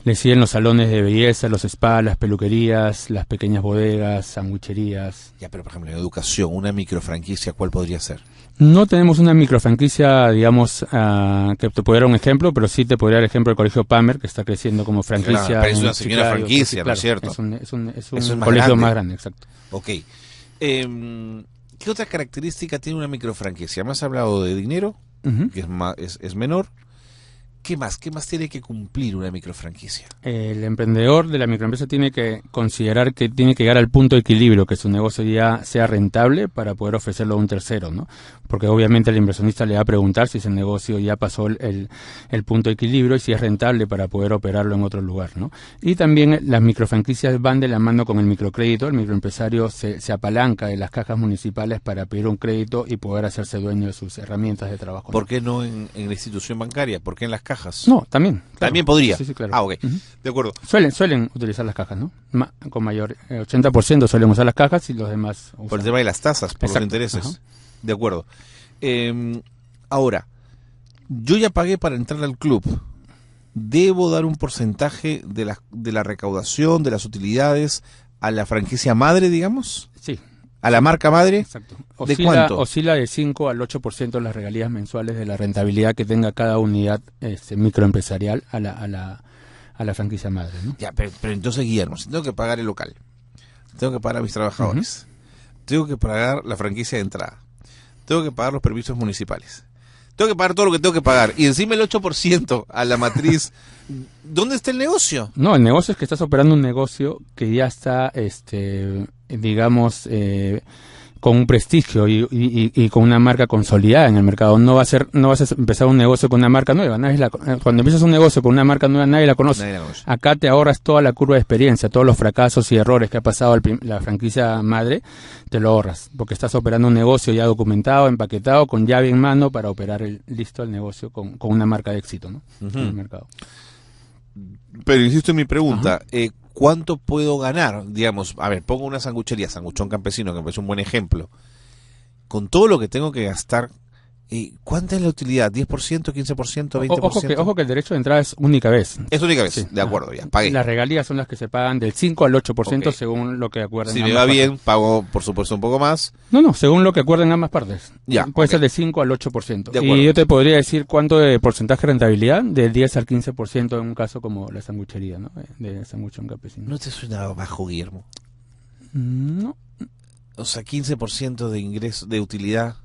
le siguen los salones de belleza, los spas, las peluquerías, las pequeñas bodegas, sangucherías. Ya, pero por ejemplo, en educación, una microfranquicia, ¿cuál podría ser? No tenemos una microfranquicia, digamos, que te pudiera dar un ejemplo, pero sí te podría dar el ejemplo del Colegio Palmer, que está creciendo como franquicia. Claro, pero es una señora Chiclayo, franquicia, claro, ¿no es cierto? Es un más colegio grande. más grande, exacto. Ok. ¿Qué otra característica tiene una microfranquicia? Me has hablado de dinero, que es menor. ¿Qué más? ¿Qué más tiene que cumplir una microfranquicia? El emprendedor de la microempresa tiene que considerar que tiene que llegar al punto de equilibrio, que su negocio ya sea rentable para poder ofrecerlo a un tercero, ¿no? Porque obviamente el inversionista le va a preguntar si ese negocio ya pasó el punto de equilibrio y si es rentable para poder operarlo en otro lugar, ¿no? Y también las microfranquicias van de la mano con el microcrédito. El microempresario se apalanca de las cajas municipales para pedir un crédito y poder hacerse dueño de sus herramientas de trabajo, ¿no? ¿Por qué no en la institución bancaria? ¿Por qué en las cajas? No, también. Claro. ¿También podría? Sí, claro. Ah, ok. De acuerdo. Suelen utilizar las cajas, ¿no? Con mayor 80% suelen usar las cajas y los demás usan. Por el tema de las tasas, por Exacto. los intereses. Ajá. De acuerdo. Ahora, yo ya pagué para entrar al club. ¿Debo dar un porcentaje de la recaudación, de las utilidades, a la franquicia madre, digamos? Sí. ¿A la marca madre? Exacto. ¿De cuánto? Oscila de 5 al 8% las regalías mensuales de la rentabilidad que tenga cada unidad microempresarial a la franquicia madre, ¿no? Ya, pero entonces, Guillermo, si tengo que pagar el local, tengo que pagar a mis trabajadores, tengo que pagar la franquicia de entrada, tengo que pagar los permisos municipales, tengo que pagar todo lo que tengo que pagar, y encima el 8% a la matriz, ¿dónde está el negocio? No, el negocio es que estás operando un negocio que ya está, digamos, con un prestigio y con una marca consolidada en el mercado. No vas a empezar un negocio con una marca nueva. Cuando empiezas un negocio con una marca nueva, nadie la conoce. Nadie la conoce. Acá te ahorras toda la curva de experiencia, todos los fracasos y errores que ha pasado la franquicia madre, te lo ahorras, porque estás operando un negocio ya documentado, empaquetado, con llave en mano para operar listo el negocio con una marca de éxito, ¿no? En el mercado. Pero insisto en mi pregunta, ¿cuánto puedo ganar? Digamos, a ver, pongo una sanguchería, Sanguchón Campesino, que me parece un buen ejemplo. Con todo lo que tengo que gastar, ¿cuánta es la utilidad? ¿10%, 15%, 20%? Ojo que el derecho de entrada es única vez. Es única vez, Sí. de acuerdo, ya, pagué. Las regalías son las que se pagan del 5 al 8% Ok. según lo que acuerden. Si me ambas va partes. bien, pago por supuesto un poco más. No, según lo que acuerden ambas partes. Ya, Puede ok. ser de 5 al 8%. De acuerdo. Y yo te podría decir cuánto de porcentaje de rentabilidad, del 10 al 15% en un caso como la sanguchería, ¿no? De Sanguchón Campesino. ¿No te suena bajo, Guillermo? No. O sea, 15% de ingreso, de utilidad,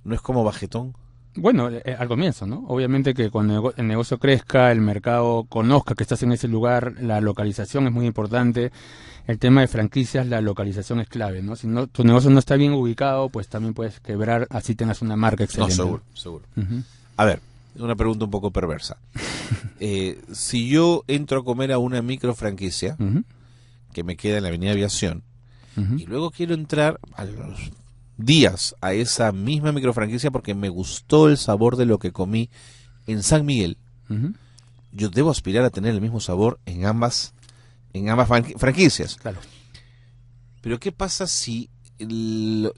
¿no es como bajetón? Bueno, al comienzo, ¿no? Obviamente que cuando el negocio crezca, el mercado conozca que estás en ese lugar, la localización es muy importante. El tema de franquicias, la localización es clave, ¿no? Si no, tu negocio no está bien ubicado, pues también puedes quebrar, así tengas una marca excelente. No, seguro. Ujú. A ver, una pregunta un poco perversa. Si yo entro a comer a una micro franquicia Ujú. que me queda en la Avenida Aviación Ujú. y luego quiero entrar a los días a esa misma micro franquicia porque me gustó el sabor de lo que comí en San Miguel, Ujú. yo debo aspirar a tener el mismo sabor en ambas franquicias. Claro. Pero ¿qué pasa si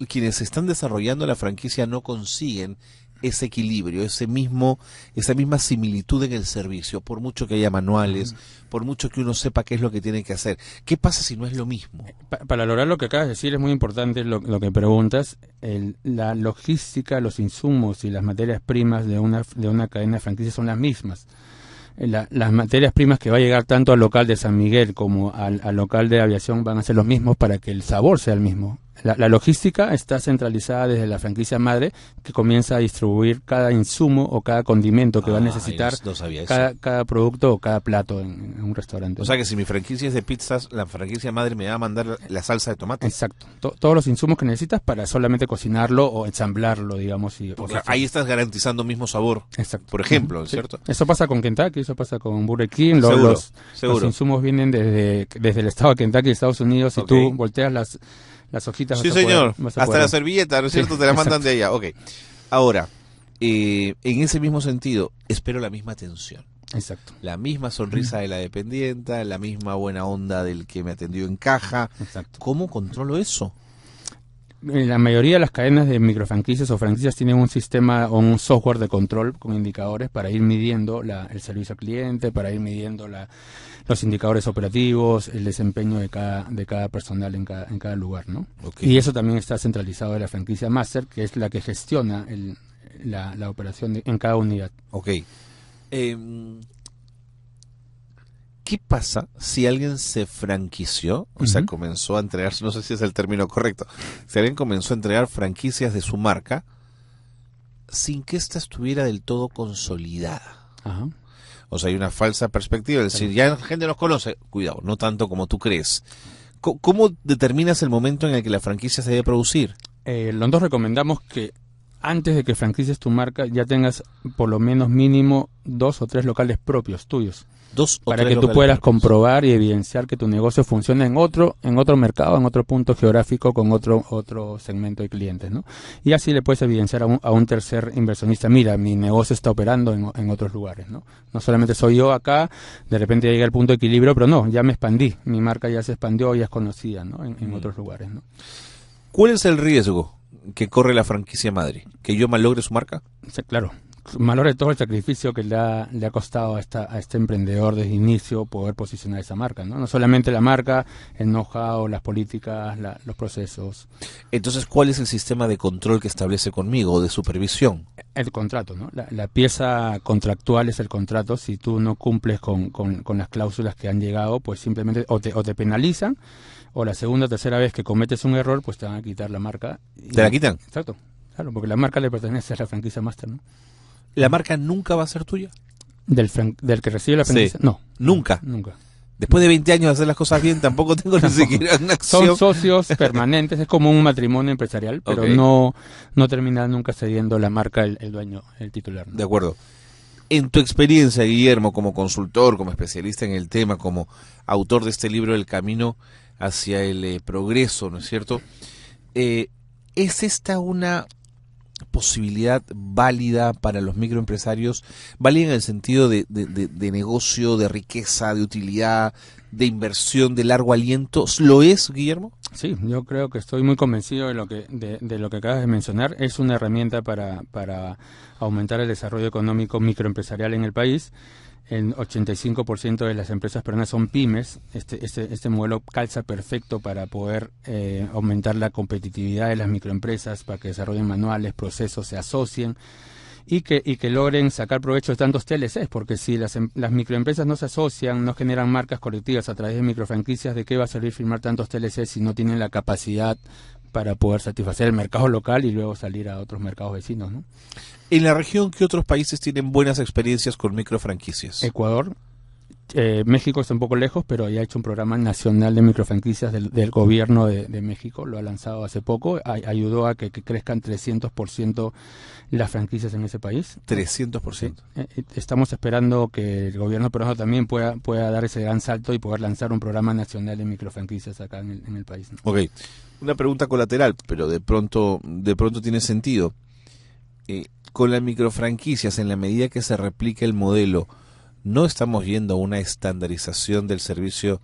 quienes están desarrollando la franquicia no consiguen ese equilibrio, esa misma similitud en el servicio, por mucho que haya manuales, por mucho que uno sepa qué es lo que tiene que hacer? ¿Qué pasa si no es lo mismo? Para lograr lo que acabas de decir es muy importante lo que preguntas. La logística, los insumos y las materias primas de una cadena de franquicias son las mismas. Las materias primas que va a llegar tanto al local de San Miguel como al local de aviación van a ser los mismos para que el sabor sea el mismo. La logística está centralizada desde la franquicia madre, que comienza a distribuir cada insumo o cada condimento que va a necesitar no sabía eso. cada producto o cada plato en un restaurante. O sea que si mi franquicia es de pizzas, la franquicia madre me va a mandar la salsa de tomate. Exacto. Todos los insumos que necesitas para solamente cocinarlo o ensamblarlo, digamos. Porque ahí estás garantizando mismo sabor, Exacto. por ejemplo, Sí. ¿cierto? Eso pasa con Kentucky, eso pasa con Burger King. Seguro, Los seguro. insumos vienen desde el estado de Kentucky, Estados Unidos. Si Ok. tú volteas las hojitas... Sí, vas a poder- señor. vas a Hasta poder- la servilleta, ¿no es Sí, cierto? Te la mandan exacto. de allá. Ok. Ahora, en ese mismo sentido, espero la misma atención. Exacto. La misma sonrisa de la dependienta, la misma buena onda del que me atendió en caja. Exacto. ¿Cómo controlo eso? La mayoría de las cadenas de microfranquicias o franquicias tienen un sistema o un software de control con indicadores para ir midiendo el servicio al cliente, para ir midiendo los indicadores operativos, el desempeño de cada personal en cada lugar, ¿no? Okay. Y eso también está centralizado de la franquicia Master, que es la que gestiona la operación en cada unidad. Ok. ¿Qué pasa si alguien se franquició? O sea, Ujú. comenzó a entregar, no sé si es el término correcto, si alguien comenzó a entregar franquicias de su marca sin que ésta estuviera del todo consolidada. Ajá. O sea, hay una falsa perspectiva, es decir, ya la gente nos conoce, cuidado, no tanto como tú crees. ¿Cómo determinas el momento en el que la franquicia se debe producir? Los dos recomendamos que antes de que franquicies tu marca ya tengas por lo menos mínimo 2 o 3 locales propios tuyos, 2 o para 3 que tú locales puedas propios. comprobar y evidenciar que tu negocio funciona en otro mercado, en otro punto geográfico, con otro segmento de clientes, ¿no? Y así le puedes evidenciar a un tercer inversionista, mira, mi negocio está operando en otros lugares, ¿no? No solamente soy yo acá, de repente llega el punto de equilibrio, pero no, ya me expandí, mi marca ya se expandió, ya es conocida, ¿no? En otros lugares, ¿no? ¿Cuál es el riesgo que corre la franquicia madre? ¿Que yo malogre su marca? O sea, claro, valore todo el sacrificio que le ha costado a este emprendedor desde inicio poder posicionar esa marca, ¿no? No solamente la marca, el know-how, las políticas, los procesos. Entonces, ¿cuál es el sistema de control que establece conmigo o de supervisión? El contrato, ¿no? La pieza contractual es el contrato. Si tú no cumples con las cláusulas que han llegado, pues simplemente o te penalizan, o la segunda o tercera vez que cometes un error, pues te van a quitar la marca. ¿Te la quitan? Exacto. Claro, porque la marca le pertenece a la franquicia master, ¿no? ¿La marca nunca va a ser tuya? ¿Del que recibe la franquicia? Sí. No. ¿Nunca? Nunca. Después de 20 años de hacer las cosas bien, tampoco tengo ni siquiera una acción. Son socios permanentes, es como un matrimonio empresarial, pero Okay. no termina nunca cediendo la marca el dueño, el titular, ¿no? De acuerdo. En tu experiencia, Guillermo, como consultor, como especialista en el tema, como autor de este libro, El Camino hacia el Progreso, ¿no es cierto? ¿Es esta una posibilidad válida para los microempresarios? ¿Válida en el sentido de negocio, de riqueza, de utilidad, de inversión, de largo aliento? ¿Lo es, Guillermo? Sí, yo creo que estoy muy convencido de lo que acabas de mencionar. Es una herramienta para aumentar el desarrollo económico microempresarial en el país. El 85% de las empresas peruanas son pymes. Este modelo calza perfecto para poder aumentar la competitividad de las microempresas, para que desarrollen manuales, procesos, se asocien y que logren sacar provecho de tantos TLCs, porque si las microempresas no se asocian, no generan marcas colectivas a través de microfranquicias, ¿de qué va a servir firmar tantos TLCs si no tienen la capacidad para poder satisfacer el mercado local y luego salir a otros mercados vecinos, ¿no? En la región, ¿qué otros países tienen buenas experiencias con microfranquicias? Ecuador, México está un poco lejos, pero ya ha hecho un programa nacional de microfranquicias del gobierno de México, lo ha lanzado hace poco, ayudó a que crezcan 300% las franquicias en ese país. 300%. Estamos esperando que el gobierno peruano también pueda dar ese gran salto y poder lanzar un programa nacional de microfranquicias acá en el país, ¿no? Ok, una pregunta colateral, pero de pronto tiene sentido. Con las microfranquicias, en la medida que se replica el modelo, ¿no estamos yendo a una estandarización del servicio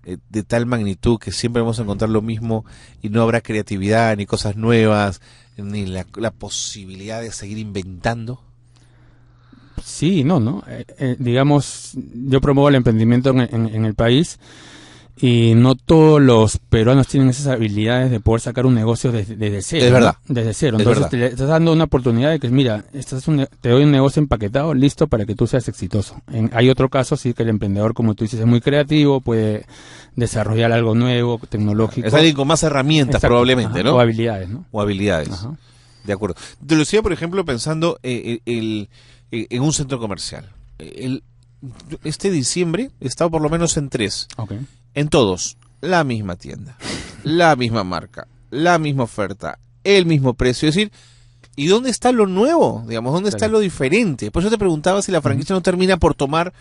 de tal magnitud que siempre vamos a encontrar lo mismo y no habrá creatividad, ni cosas nuevas, ni la posibilidad de seguir inventando? Sí, no. Digamos, yo promuevo el emprendimiento en el país y no todos los peruanos tienen esas habilidades de poder sacar un negocio desde cero. Es verdad. ¿No? Desde cero. Es Entonces verdad. te estás dando una oportunidad de que, mira, te doy un negocio empaquetado, listo para que tú seas exitoso. Hay otro caso, sí, que el emprendedor, como tú dices, es muy creativo, puede desarrollar algo nuevo, tecnológico. Es alguien con más herramientas. Exacto. Probablemente, Ajá. ¿no? O habilidades, ¿no? O habilidades. Ajá. De acuerdo. Te lo decía, por ejemplo, pensando en un centro comercial. Este diciembre he estado por lo menos en 3. Okay. En todos, la misma tienda, la misma marca, la misma oferta, el mismo precio. Es decir, ¿y dónde está lo nuevo? Digamos, ¿dónde está lo diferente? Por eso te preguntaba si la franquicia no termina por tomar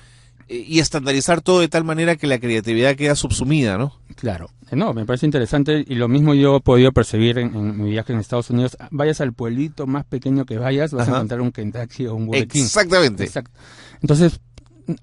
y estandarizar todo de tal manera que la creatividad queda subsumida, ¿no? Claro. No, me parece interesante y lo mismo yo he podido percibir en mi viaje en Estados Unidos. Vayas al pueblito más pequeño que vayas, vas a encontrar un Kentucky o un Burger King. Exactamente. Exacto. Entonces,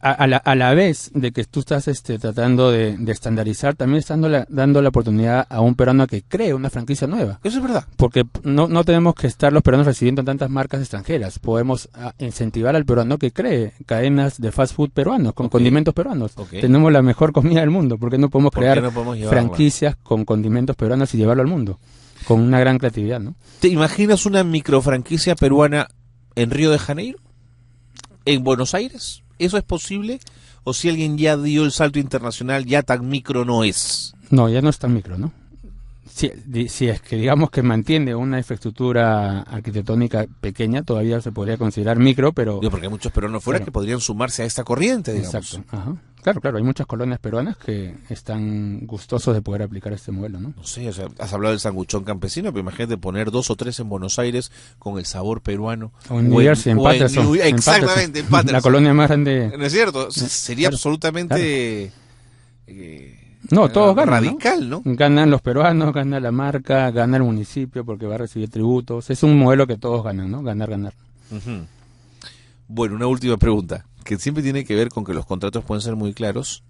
a la vez de que tú estás tratando de estandarizar, también estás dando la oportunidad a un peruano que cree una franquicia nueva. Eso es verdad. Porque no tenemos que estar los peruanos recibiendo tantas marcas extranjeras. Podemos incentivar al peruano que cree cadenas de fast food peruanos, con condimentos peruanos. Tenemos la mejor comida del mundo. ¿Por qué no podemos crear franquicias con condimentos peruanos y llevarlo al mundo? Con una gran creatividad, ¿no? ¿Te imaginas una microfranquicia peruana en Río de Janeiro? ¿En Buenos Aires? ¿Eso es posible? ¿O si alguien ya dio el salto internacional, ya tan micro no es? No, ya no es tan micro, ¿no? Si es que digamos que mantiene una infraestructura arquitectónica pequeña, todavía se podría considerar micro, pero... Porque hay muchos peruanos fuera que podrían sumarse a esta corriente, digamos. Exacto. Ajá. Claro, hay muchas colonias peruanas que están gustosos de poder aplicar este modelo, ¿no? No sé, o sea, has hablado del sanguchón campesino, pero imagínate poner 2 o 3 en Buenos Aires con el sabor peruano. O en New Jersey, en Patterson. Exactamente, en Patterson. La colonia más grande. ¿No es cierto? Sería absolutamente... No, todos ganan, radical, ¿no? Ganan los peruanos, gana la marca, gana el municipio porque va a recibir tributos. Es un modelo que todos ganan, ¿no? Ganar. Uh-huh. Bueno, una última pregunta, que siempre tiene que ver con que los contratos pueden ser muy claros,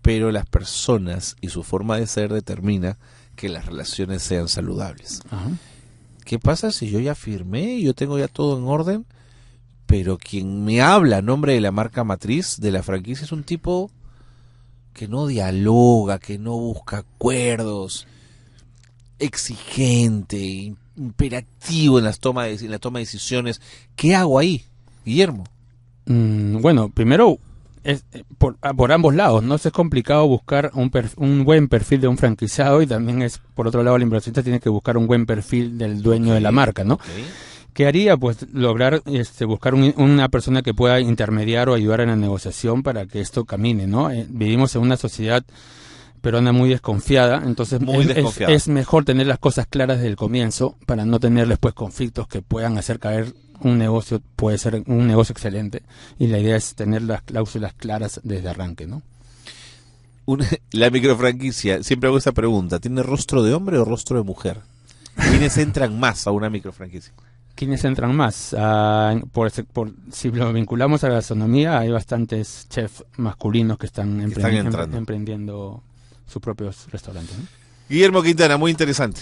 pero las personas y su forma de ser determina que las relaciones sean saludables. Ajá. ¿Qué pasa si yo ya firmé, yo tengo ya todo en orden, pero quien me habla a nombre de la marca matriz de la franquicia es un tipo que no dialoga, que no busca acuerdos, exigente, imperativo en la toma de decisiones. ¿Qué hago ahí, Guillermo? Bueno, primero, es por ambos lados, ¿no? Es complicado buscar un buen perfil de un franquiciado, y también es, por otro lado, el inversionista tiene que buscar un buen perfil del dueño de la marca, ¿no? ¿Qué haría? Pues lograr buscar una persona que pueda intermediar o ayudar en la negociación para que esto camine, ¿no? Vivimos en una sociedad peruana muy desconfiada, entonces es mejor tener las cosas claras desde el comienzo para no tener después conflictos que puedan hacer caer un negocio. Puede ser un negocio excelente, y la idea es tener las cláusulas claras desde arranque, ¿no? La microfranquicia, siempre hago esta pregunta, ¿tiene rostro de hombre o rostro de mujer? ¿Quiénes entran más a una microfranquicia? ¿Quiénes entran más? Si lo vinculamos a la gastronomía, hay bastantes chefs masculinos que están emprendiendo sus propios restaurantes, ¿no? Guillermo Quintana, muy interesante.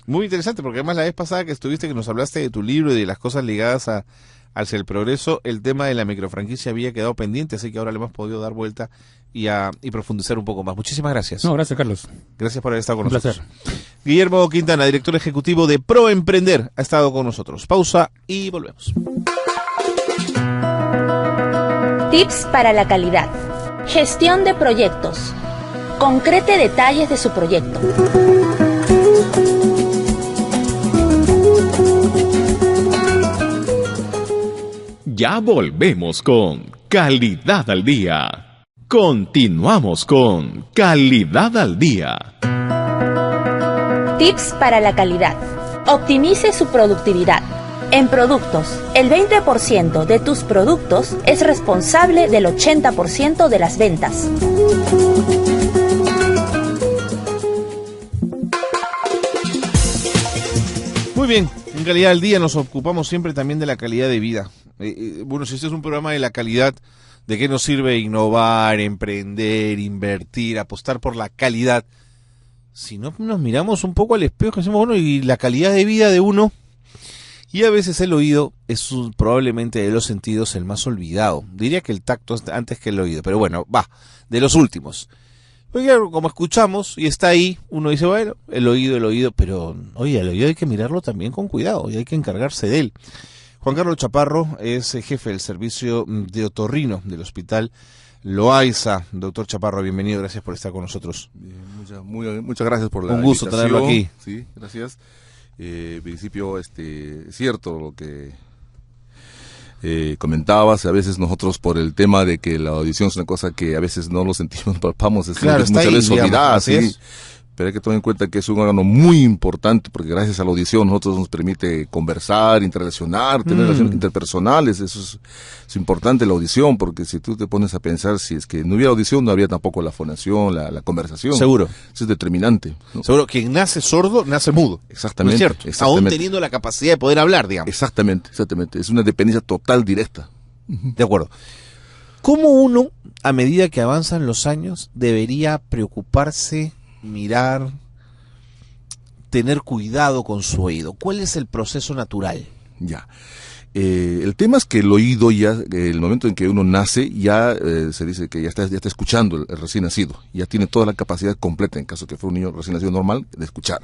Muy interesante, porque además la vez pasada que estuviste, que nos hablaste de tu libro y de las cosas ligadas hacia el progreso, el tema de la microfranquicia había quedado pendiente, así que ahora le hemos podido dar vuelta y profundizar un poco más. Muchísimas gracias. No, gracias, Carlos. Gracias por haber estado con Un nosotros. placer. Guillermo Quintana, director ejecutivo de ProEmprender, ha estado con nosotros. Pausa y volvemos. Tips para la calidad. Gestión de proyectos. Concrete detalles de su proyecto. Ya volvemos con Calidad al Día. Continuamos con Calidad al Día. Tips para la calidad. Optimice su productividad. En productos, el 20% de tus productos es responsable del 80% de las ventas. Muy bien, en Calidad al Día nos ocupamos siempre también de la calidad de vida. Bueno, si este es un programa de la calidad, ¿de qué nos sirve innovar, emprender, invertir, apostar por la calidad? Si no nos miramos un poco al espejo y decimos, bueno, y la calidad de vida de uno, y a veces el oído es probablemente de los sentidos el más olvidado. Diría que el tacto antes que el oído, pero bueno, de los últimos. Porque como escuchamos y está ahí, uno dice, bueno, el oído, pero oye, el oído hay que mirarlo también con cuidado y hay que encargarse de él. Juan Carlos Chaparro es jefe del servicio de otorrino del Hospital Loaiza. Doctor Chaparro, bienvenido, gracias por estar con nosotros. Muchas gracias por la Un gusto invitación. tenerlo aquí. Sí, gracias. En principio, es cierto lo que comentabas. A veces nosotros, por el tema de que la audición es una cosa que a veces no lo sentimos, palpamos, claro, muchas veces olvidada, sí. Es. Pero hay que tomar en cuenta que es un órgano muy importante, porque gracias a la audición nosotros nos permite conversar, interrelacionar, tener relaciones interpersonales. Eso es importante, la audición, porque si tú te pones a pensar, si es que no hubiera audición, no habría tampoco la fonación, la conversación. Seguro. Eso es determinante, ¿no? Seguro, quien nace sordo, nace mudo. Exactamente. ¿No es cierto? Aún teniendo la capacidad de poder hablar, digamos. Exactamente. Es una dependencia total, directa. De acuerdo. ¿Cómo uno, a medida que avanzan los años, debería preocuparse, mirar, tener cuidado con su oído? ¿Cuál es el proceso natural? Ya. El tema es que el oído ya, el momento en que uno nace, ya se dice que ya está escuchando el recién nacido. Ya tiene toda la capacidad completa, en caso que fuera un niño recién nacido normal, de escuchar.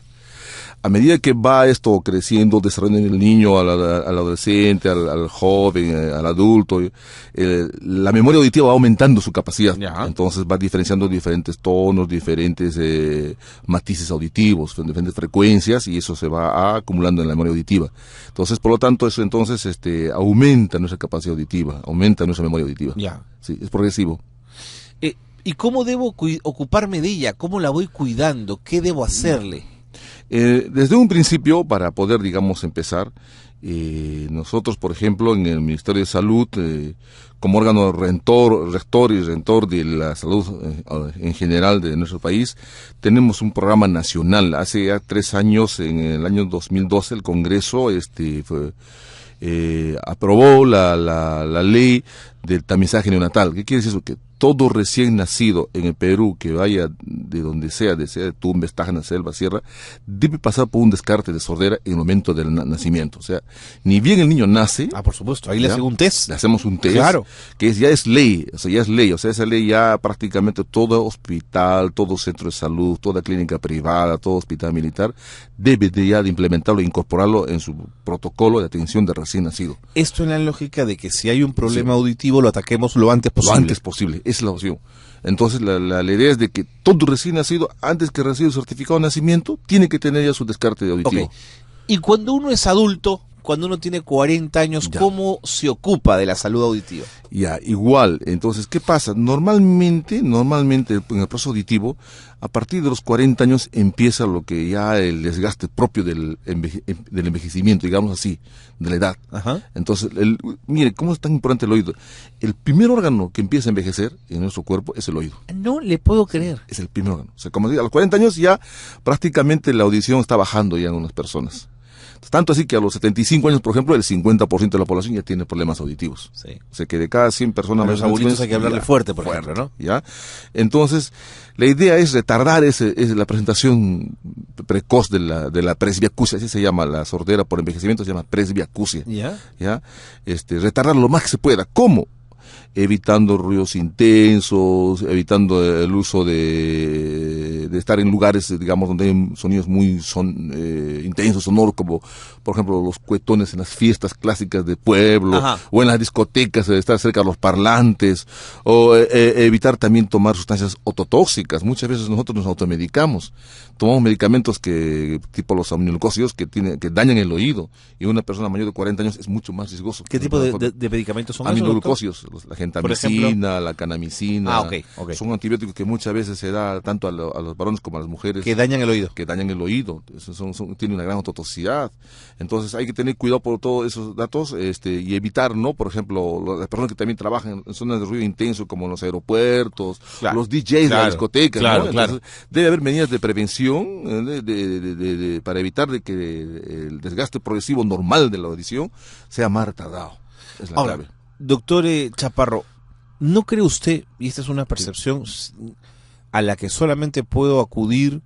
A medida que va esto creciendo, desarrollando el niño, al adolescente, al joven, al adulto, la memoria auditiva va aumentando su capacidad. Ya. Entonces va diferenciando diferentes tonos, diferentes matices auditivos, diferentes frecuencias, y eso se va acumulando en la memoria auditiva. Entonces, por lo tanto, eso entonces aumenta nuestra capacidad auditiva, aumenta nuestra memoria auditiva. Ya. Sí, es progresivo. ¿Y cómo debo ocuparme de ella? ¿Cómo la voy cuidando? ¿Qué debo hacerle? Desde un principio, para poder, digamos, empezar, nosotros, por ejemplo, en el Ministerio de Salud, como órgano rector y rentor de la salud en general de nuestro país, tenemos un programa nacional. Hace ya 3 años, en el año 2012, el Congreso aprobó la ley del tamizaje neonatal. ¿Qué quiere decir eso? Que todo recién nacido en el Perú que vaya de donde sea de Tumbes, Tacna, Selva, Sierra, debe pasar por un descarte de sordera en el momento del nacimiento. O sea, ni bien el niño nace. Por supuesto, ahí le hacen un test. Le hacemos un test. Claro. Que ya es ley. O sea, ya es ley. O sea, esa ley ya prácticamente todo hospital, todo centro de salud, toda clínica privada, todo hospital militar, debe de implementarlo e incorporarlo en su protocolo de atención de recién nacido. Esto en la lógica de que si hay un problema auditivo lo ataquemos lo antes posible. Lo antes posible. Esa es la opción. Entonces la idea es de que todo recién nacido, antes que reciba el certificado de nacimiento, tiene que tener ya su descarte de auditivo. Okay. Y cuando uno es adulto, cuando uno tiene 40 años, ¿cómo se ocupa de la salud auditiva? Ya, igual. Entonces, ¿qué pasa? Normalmente en el proceso auditivo, a partir de los 40 años empieza lo que ya el desgaste propio del envejecimiento, digamos así, de la edad. Ajá. Entonces, mire, ¿cómo es tan importante el oído? El primer órgano que empieza a envejecer en nuestro cuerpo es el oído. No le puedo creer. Es el primer órgano. O sea, como digo, a los 40 años ya prácticamente la audición está bajando ya en unas personas. Tanto así que a los 75 años, por ejemplo, el 50% de la población ya tiene problemas auditivos. Sí. O sea, que de cada 100 personas... A los abuelitos hay que hablarle fuerte, por ejemplo, ¿no? ¿Ya? Entonces, la idea es retardar la presentación precoz de la presbiacusia, así se llama la sordera por envejecimiento, se llama presbiacusia. ¿Ya? Retardar lo más que se pueda. ¿Cómo? Evitando ruidos intensos, evitando el uso de estar en lugares, digamos, donde hay sonidos muy intensos, sonoros, como por ejemplo los cuetones en las fiestas clásicas de pueblo, o en las discotecas, estar cerca de los parlantes, o evitar también tomar sustancias ototóxicas. Muchas veces nosotros nos automedicamos, tomamos medicamentos tipo los aminoglucósidos que dañan el oído, y una persona mayor de 40 años es mucho más riesgoso. ¿Qué tipo de medicamentos son esos? Aminoglucósidos, la gentamicina, la canamicina, okay. Son antibióticos que muchas veces se da tanto a los varones como a las mujeres. Que dañan el oído. Tienen una gran ototoxicidad. Entonces hay que tener cuidado por todos esos datos y evitar, ¿no? Por ejemplo, las personas que también trabajan en zonas de ruido intenso como en los aeropuertos, los DJs de las discotecas, ¿no? Entonces, debe haber medidas de prevención para evitar de que el desgaste progresivo normal de la audición sea más retardado. Es la clave. Doctor Chaparro, ¿no cree usted, y esta es una percepción a la que solamente puedo acudir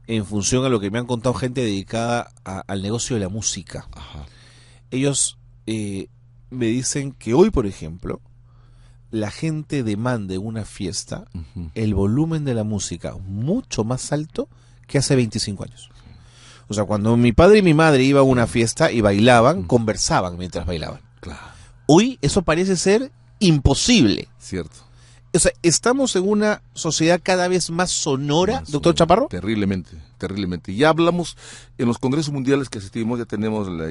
en función a lo que me han contado gente dedicada al negocio de la música? Ajá. Ellos me dicen que hoy, por ejemplo, la gente demanda en una fiesta el volumen de la música mucho más alto que hace 25 años. O sea, cuando mi padre y mi madre iban a una fiesta y bailaban, conversaban mientras bailaban. Claro. Hoy eso parece ser imposible. Cierto. O sea, estamos en una sociedad cada vez más sonora, doctor Chaparro. Terriblemente. Ya hablamos en los congresos mundiales que asistimos,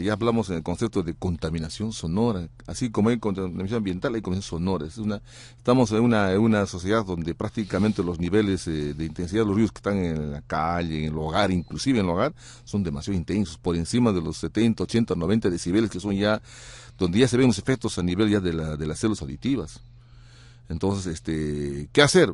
ya hablamos en el concepto de contaminación sonora. Así como hay contaminación ambiental, hay contaminación sonora. Estamos en una sociedad donde prácticamente los niveles de intensidad de los ruidos que están en la calle, en el hogar, inclusive en el hogar, son demasiado intensos, por encima de los 70, 80, 90 decibeles, que son ya, donde ya se ven los efectos a nivel ya de las células auditivas. Entonces, ¿qué hacer?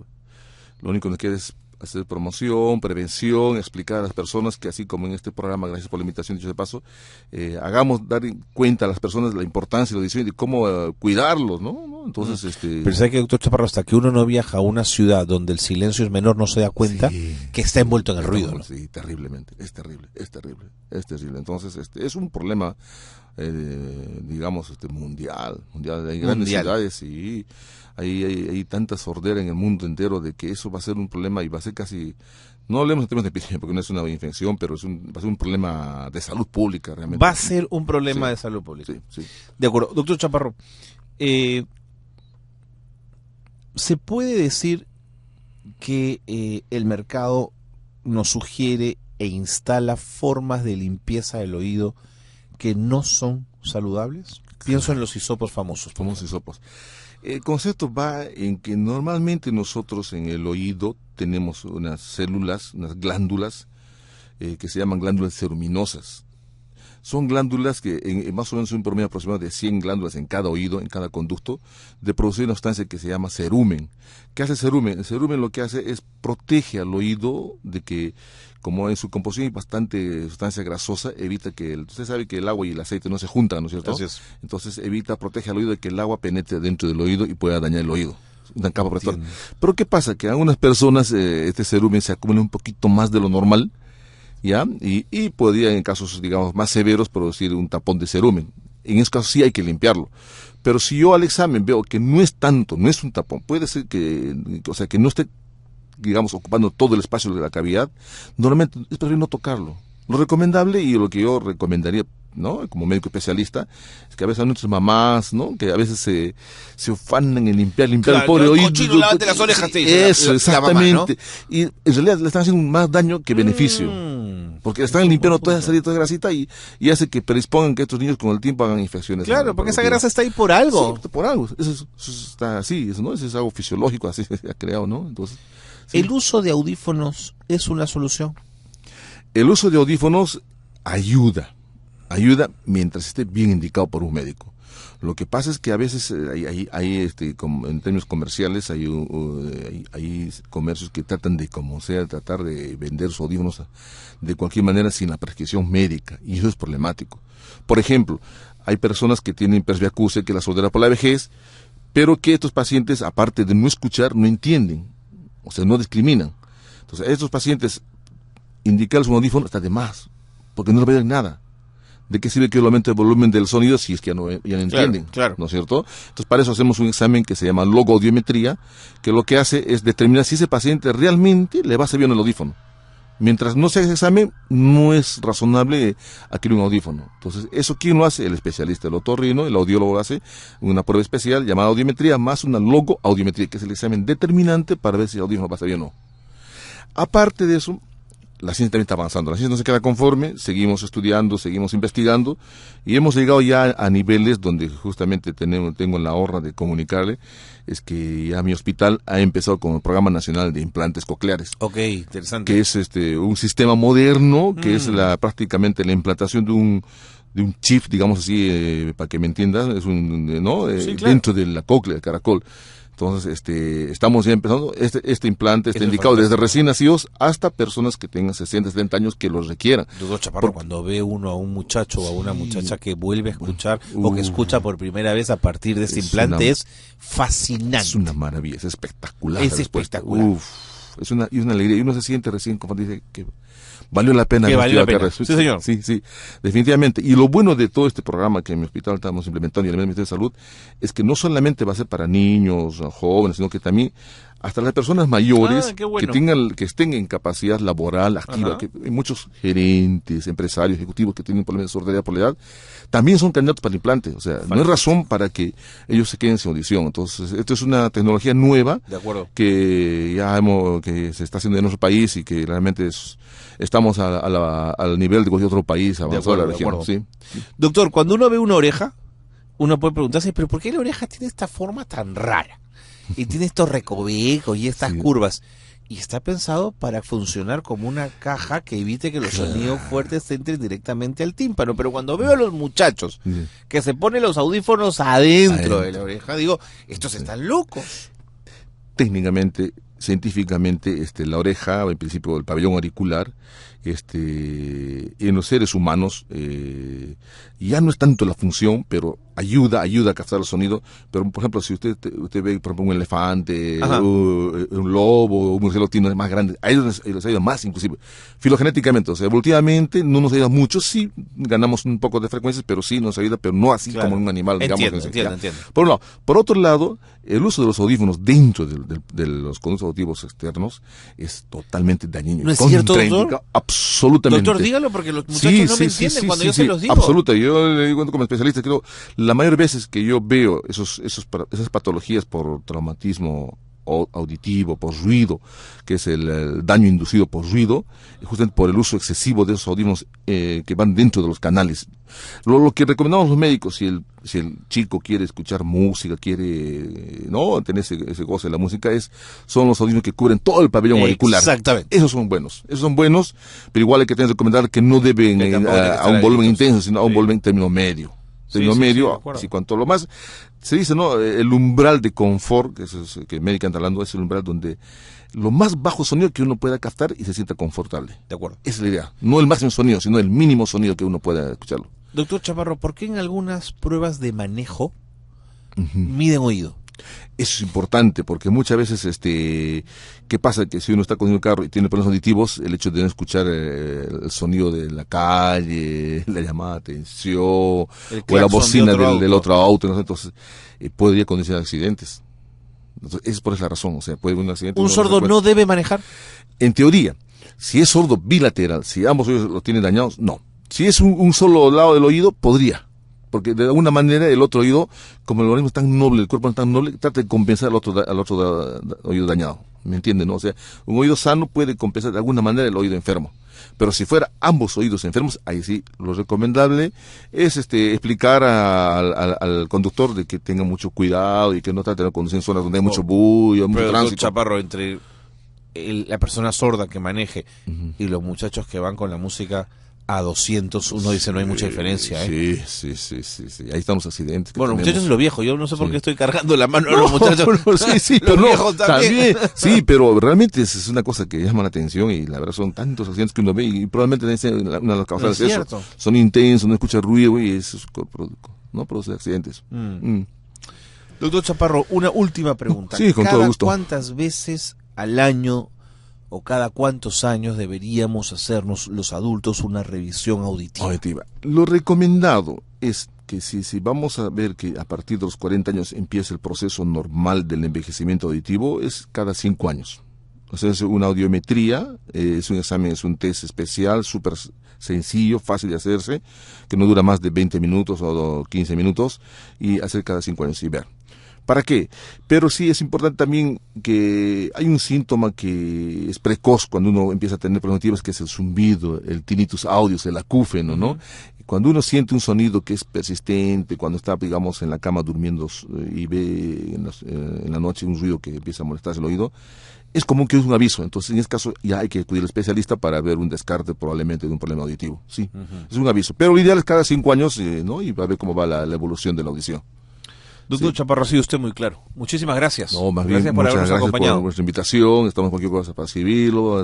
Lo único que queda es hacer promoción, prevención, explicar a las personas que, así como en este programa, gracias por la invitación, dicho de paso, dar cuenta a las personas de la importancia de la audición y de cómo cuidarlos, ¿no? Entonces, Pero ¿sabe qué, doctor Chaparro? Hasta que uno no viaja a una ciudad donde el silencio es menor, no se da cuenta que está envuelto en el ruido, ¿no? Sí, terriblemente, es terrible. Entonces, es un problema, digamos, mundial. Hay grandes ciudades y hay tanta sordera en el mundo entero de que eso va a ser un problema y va a ser casi, no hablemos en términos de epidemia porque no es una infección, pero va a ser un problema de salud pública realmente. Va a ser un problema de salud pública. Sí. De acuerdo. Doctor Chaparro, ¿se puede decir que el mercado nos sugiere e instala formas de limpieza del oído que no son saludables? Pienso en los hisopos famosos. Hisopos. El concepto va en que normalmente nosotros en el oído tenemos unas células, unas glándulas que se llaman glándulas ceruminosas. Son glándulas que más o menos un promedio aproximado de 100 glándulas en cada oído, en cada conducto, de producir una sustancia que se llama cerumen. ¿Qué hace el cerumen? El cerumen lo que hace es protege al oído de que, como en su composición hay bastante sustancia grasosa, evita que usted sabe que el agua y el aceite no se juntan, ¿no es cierto? Así es. Entonces protege al oído de que el agua penetre dentro del oído y pueda dañar el oído. una capa protectora. Entiendo. Pero ¿qué pasa? Que a algunas personas este cerumen se acumula un poquito más de lo normal, ¿ya? Y podría, en casos, digamos, más severos, producir un tapón de cerumen. En ese caso sí hay que limpiarlo. Pero si yo al examen veo que no es tanto, no es un tapón, puede ser que, o sea, que no esté, digamos, ocupando todo el espacio de la cavidad, normalmente es preferible no tocarlo. Lo recomendable y lo que yo recomendaría, ¿no? Como médico especialista, es que a veces hay nuestras mamás, ¿no? Que a veces se ufanan en limpiar Claro, el pobre oído. cochino, lávate las orejas, te dice Eso, la mamá, ¿no? exactamente. Y en realidad le están haciendo más daño que beneficio. Porque están limpiando toda esa salida de grasita y hace que predispongan que estos niños con el tiempo hagan infecciones. Claro, porque esa grasa está ahí por algo. Sí, por algo. Eso está así, ¿no? Eso es algo fisiológico, así se ha creado, ¿no? Entonces, sí. ¿El uso de audífonos es una solución? El uso de audífonos ayuda mientras esté bien indicado por un médico. Lo que pasa es que a veces hay como en términos comerciales, hay comercios que tratan de, como sea, tratar de vender sus audífonos de cualquier manera sin la prescripción médica, y eso es problemático. Por ejemplo, hay personas que tienen presbiacúsia, que la sordera por la vejez, pero que estos pacientes, aparte de no escuchar, no entienden, o sea, no discriminan. Entonces, a estos pacientes, indicarles un audífono está de más, porque no les va a dar nada. ¿De qué sirve que yo aumente el volumen del sonido si es que ya no entienden? Claro. ¿No es cierto? Entonces, para eso hacemos un examen que se llama logoaudiometría, que lo que hace es determinar si ese paciente realmente le va a servir el audífono. Mientras no se haga ese examen, no es razonable adquirir un audífono. Entonces, ¿eso quién lo hace? El especialista, el otorrino, el audiólogo lo hace, una prueba especial llamada audiometría, más una logoaudiometría, que es el examen determinante para ver si el audífono va a servir o no. Aparte de eso, la ciencia también está avanzando, la ciencia no se queda conforme, seguimos estudiando, seguimos investigando y hemos llegado ya a niveles donde justamente tengo la honra de comunicarle, es que ya mi hospital ha empezado con el Programa Nacional de Implantes Cocleares. Ok, interesante. Que es un sistema moderno, que es prácticamente la implantación de un chip, digamos así, para que me entiendas, es Sí, claro. dentro de la cóclea, el caracol. Entonces, estamos ya empezando, este implante está Eso es indicado desde fantástico. recién nacidos hasta personas que tengan 60, 70 años que los requieran. Doctor Chaparro, cuando ve uno a un muchacho o a una muchacha que vuelve a escuchar o que escucha por primera vez a partir de este Es implante, una- es fascinante. Es una maravilla, es espectacular. Es la respuesta. espectacular. Es una alegría. Y uno se siente recién como dice que valió la pena. Que haber valió la estudiado pena. carrera. Sí, señor. Sí, definitivamente. Y lo bueno de todo este programa que en mi hospital estamos implementando y en el Ministerio de Salud es que no solamente va a ser para niños, jóvenes, sino que también hasta las personas mayores qué bueno. que estén en capacidad laboral activa, Ajá. que hay muchos gerentes, empresarios, ejecutivos que tienen problemas de sordera por la edad, también son candidatos para el implante. O sea, no hay razón para que ellos se queden sin audición. Entonces, esto es una tecnología nueva De acuerdo. que que se está haciendo en nuestro país y que realmente estamos al nivel de cualquier otro país avanzado de la región. acuerdo. ¿Sí? Doctor, cuando uno ve una oreja, uno puede preguntarse, pero ¿por qué la oreja tiene esta forma tan rara? Y tiene estos recovecos y estas Sí. curvas. Y está pensado para funcionar como una caja que evite que los sonidos fuertes entren directamente al tímpano. Pero cuando veo a los muchachos Sí. que se ponen los audífonos adentro de Adentro. la oreja, digo, estos están locos. Técnicamente, científicamente, la oreja, en principio el pabellón auricular, en los seres humanos, ya no es tanto la función, pero ayuda a captar el sonido. Pero, por ejemplo, si usted ve, por ejemplo, un elefante, Ajá. un lobo, un murciélago tiene más grande, a ellos les ayuda más, inclusive. Filogenéticamente, o sea, evolutivamente, no nos ayuda mucho, sí, ganamos un poco de frecuencias, pero sí nos ayuda, pero no así Claro. como un animal, digamos. Entiendo. Por un lado. Por otro lado, el uso de los audífonos dentro de los conductos auditivos externos es totalmente dañino. ¿No es cierto, contraindicado, doctor? Absolutamente. Doctor, dígalo porque los muchachos no me entienden cuando yo se los digo. Absoluta. Yo le digo como especialista, creo, la mayor veces que yo veo esas patologías por traumatismo auditivo, por ruido, que es el daño inducido por ruido, justamente por el uso excesivo de esos audífonos que van dentro de los canales. Lo que recomendamos los médicos, si el chico quiere escuchar música, quiere tener ese goce de la música, son los audífonos que cubren todo el pabellón auricular. Exactamente. Esos son buenos, pero igual hay que tener que recomendar que no deben Que tampoco tiene que a estar un volumen altos. intenso, sino a un Sí. volumen término medio. Sí, Término sí, sí, de medio, acuerdo. así cuanto lo más, se dice, el umbral de confort, que médicamente hablando, es el umbral donde lo más bajo sonido que uno pueda captar y se sienta confortable. De acuerdo. Esa es la idea. No el máximo sonido, sino el mínimo sonido que uno pueda escucharlo. Doctor Chaparro, ¿por qué en algunas pruebas de manejo Ujú. miden oído? Eso es importante, porque muchas veces, ¿qué pasa? Que si uno está con un carro y tiene problemas auditivos, el hecho de no escuchar el sonido de la calle, la llamada de atención, o la bocina del otro auto, ¿no? Entonces, podría condicionar accidentes. Entonces, es por esa razón, o sea, puede haber un accidente. ¿Un sordo no debe manejar? En teoría, si es sordo bilateral, si ambos oídos los tienen dañados, no. Si es un solo lado del oído, podría. Porque de alguna manera el otro oído, como el organismo es tan noble, el cuerpo es tan noble, trata de compensar al otro oído dañado. ¿Me entienden? ¿No? O sea, un oído sano puede compensar de alguna manera el oído enfermo. Pero si fuera ambos oídos enfermos, ahí sí, lo recomendable es explicar al conductor de que tenga mucho cuidado y que no trate de conducir en zonas donde hay mucho bullo, mucho tránsito. Chaparro, entre la persona sorda que maneje y los muchachos que van con la música a 200, uno dice no hay mucha diferencia, ¿eh? Sí. Ahí están los accidentes. Bueno, muchachos y los viejos, yo no sé por qué estoy cargando la mano a los muchachos. Sí, pero los viejos también. Sí, pero realmente es una cosa que llama la atención y la verdad son tantos accidentes que uno ve y probablemente una de las causales es eso. Son intensos, no escucha ruido y eso no produce accidentes. Doctor Chaparro, una última pregunta. Sí, con todo gusto. ¿Cuántas veces al año o cada cuántos años deberíamos hacernos los adultos una revisión auditiva? Lo recomendado es que si vamos a ver que a partir de los 40 años empieza el proceso normal del envejecimiento auditivo, es cada 5 años. O sea, es una audiometría, es un examen, es un test especial, súper sencillo, fácil de hacerse, que no dura más de 20 minutos o 15 minutos, y hacer cada 5 años y ver. ¿Para qué? Pero sí es importante también que hay un síntoma que es precoz cuando uno empieza a tener problemas auditivos, que es el zumbido, el tinnitus audius, el acúfeno, ¿no? Cuando uno siente un sonido que es persistente, cuando está, digamos, en la cama durmiendo y ve en la noche un ruido que empieza a molestarse el oído, es común que es un aviso. Entonces, en este caso, ya hay que acudir al especialista para ver un descarte probablemente de un problema auditivo. Sí, es un aviso. Pero lo ideal es cada 5 años, ¿no? Y va a ver cómo va la evolución de la audición. Doctor Chaparro, ha sido usted muy claro. Muchísimas gracias. No, más bien, por habernos acompañado. Por vuestra invitación. Estamos cualquier cosa para servirlo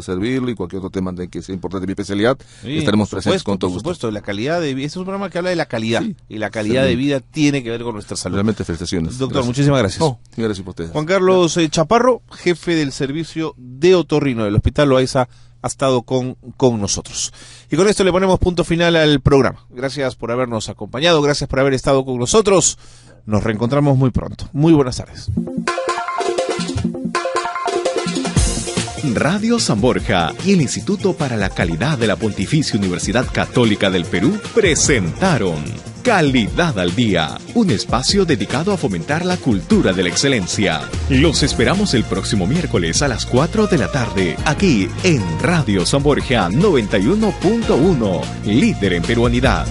y cualquier otro tema que sea importante de mi especialidad. Estaremos presentes con todo gusto. Por supuesto, la calidad de vida. Este es un programa que habla de la calidad. Sí, y la calidad de vida tiene que ver con nuestra salud. Realmente felicitaciones. Doctor, muchísimas gracias. No, gracias por ustedes. Juan Carlos Chaparro, jefe del servicio de otorrino del Hospital Loaiza, ha estado con nosotros. Y con esto le ponemos punto final al programa. Gracias por habernos acompañado, gracias por haber estado con nosotros. Nos reencontramos muy pronto. Muy buenas tardes. Radio San Borja y el Instituto para la Calidad de la Pontificia Universidad Católica del Perú presentaron Calidad al Día, un espacio dedicado a fomentar la cultura de la excelencia. Los esperamos el próximo miércoles a las 4 de la tarde, aquí en Radio San Borja 91.1, líder en peruanidad.